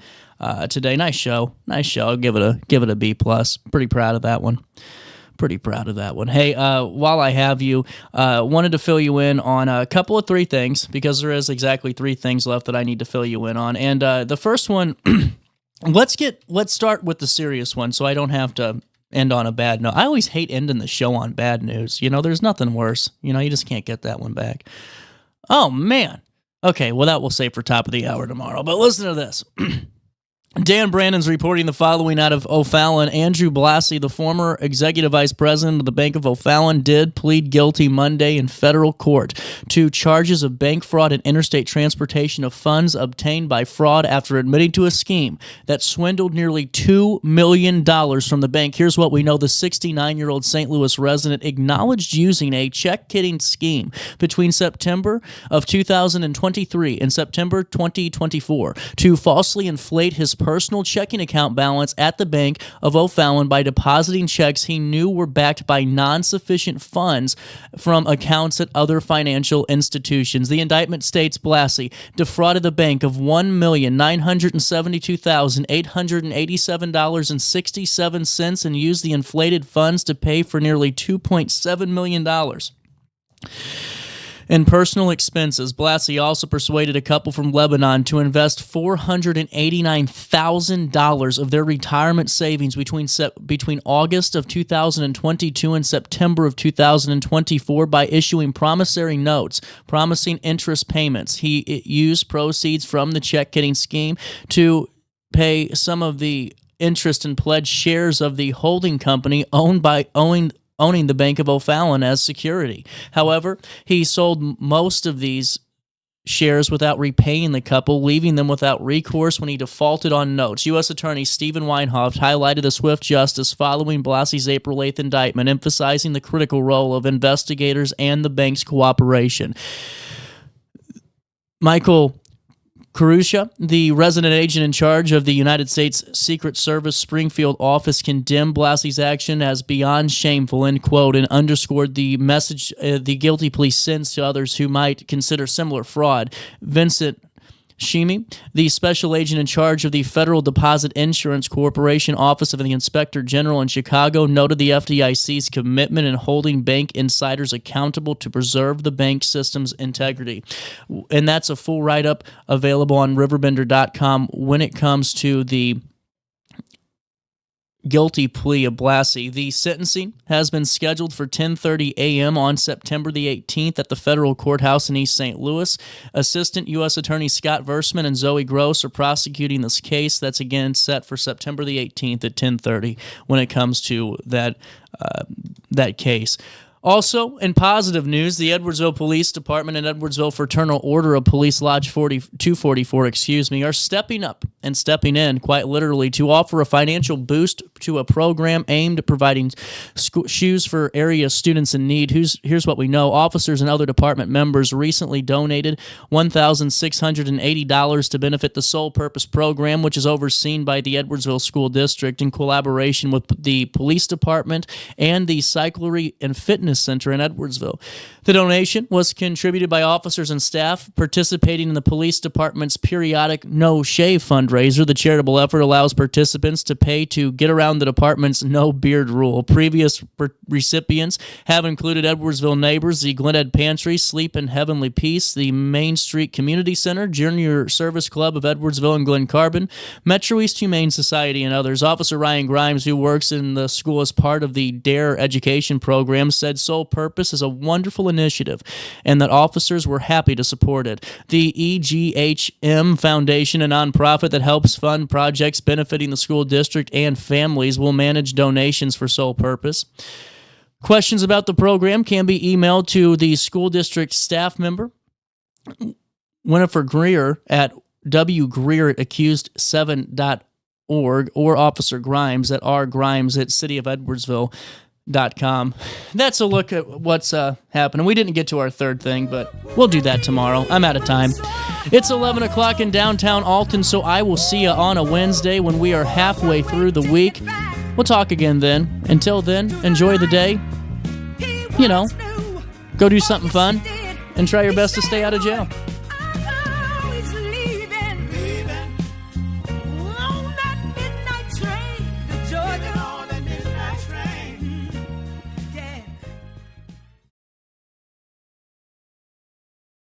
today. Nice show. I'll give it a B+. Pretty proud of that one. Hey, while I have you, wanted to fill you in on a couple of 3 things, because there is exactly 3 things left that I need to fill you in on. And the first one, let's start with the serious one, so I don't have to end on a bad note. I always hate ending the show on bad news. There's nothing worse. You just can't get that one back. Oh, man. Okay, well, that we'll save for top of the hour tomorrow. But listen to this. Dan Brandon's reporting the following out of O'Fallon. Andrew Blassie, the former executive vice president of the Bank of O'Fallon, did plead guilty Monday in federal court to charges of bank fraud and interstate transportation of funds obtained by fraud after admitting to a scheme that swindled nearly $2 million from the bank. Here's what we know. The 69-year-old St. Louis resident acknowledged using a check-kidding scheme between September of 2023 and September 2024 to falsely inflate his personal checking account balance at the Bank of O'Fallon by depositing checks he knew were backed by non-sufficient funds from accounts at other financial institutions. The indictment states Blassie defrauded the bank of $1,972,887.67 and used the inflated funds to pay for nearly $2.7 million. In personal expenses, Blassie also persuaded a couple from Lebanon to invest $489,000 of their retirement savings between August of 2022 and September of 2024 by issuing promissory notes, promising interest payments. He used proceeds from the check-kidding scheme to pay some of the interest and pledged shares of the holding company owning the Bank of O'Fallon as security. However, he sold most of these shares without repaying the couple, leaving them without recourse when he defaulted on notes. U.S. Attorney Stephen Weinhoff highlighted the swift justice following Blassie's April 8th indictment, emphasizing the critical role of investigators and the bank's cooperation. Michael Karusha, the resident agent in charge of the United States Secret Service Springfield office, condemned Blassie's action as beyond shameful, end quote, and underscored the message the guilty plea sends to others who might consider similar fraud. Vincent Shimi, the special agent in charge of the Federal Deposit Insurance Corporation Office of the Inspector General in Chicago, noted the FDIC's commitment in holding bank insiders accountable to preserve the bank system's integrity. And that's a full write-up available on RiverBender.com when it comes to the guilty plea of Blassie. The sentencing has been scheduled for 10:30 a.m. on September the 18th at the federal courthouse in East St. Louis. Assistant U.S. Attorney Scott Versman and Zoe Gross are prosecuting this case. That's again set for September the 18th at 10:30 when it comes to that case. Also, in positive news, the Edwardsville Police Department and Edwardsville Fraternal Order of Police Lodge 244, are stepping up and stepping in, quite literally, to offer a financial boost to a program aimed at providing shoes for area students in need. Here's what we know. Officers and other department members recently donated $1,680 to benefit the Sole Purpose program, which is overseen by the Edwardsville School District in collaboration with the Police Department and the Cyclery and Fitness Center in Edwardsville. The donation was contributed by officers and staff participating in the police department's periodic No Shave fundraiser. The charitable effort allows participants to pay to get around the department's No Beard rule. Previous recipients have included Edwardsville Neighbors, the Glenhead Pantry, Sleep in Heavenly Peace, the Main Street Community Center, Junior Service Club of Edwardsville and Glen Carbon, Metro East Humane Society, and others. Officer Ryan Grimes, who works in the school as part of the DARE education program, said Sole Purpose is a wonderful initiative and that officers were happy to support it. The EGHM Foundation, a nonprofit that helps fund projects benefiting the school district and families, will manage donations for Sole Purpose. Questions about the program can be emailed to the school district staff member, Winifred Greer, at wgreeraccused7.org, or Officer Grimes at rgrimes@cityofedwardsville.com. That's a look at what's happening. We didn't get to our third thing, but we'll do that tomorrow. I'm out of time. It's 11 o'clock in downtown Alton, so I will see you on a Wednesday when we are halfway through the week. We'll talk again then. Until then, enjoy the day. Go do something fun and try your best to stay out of jail.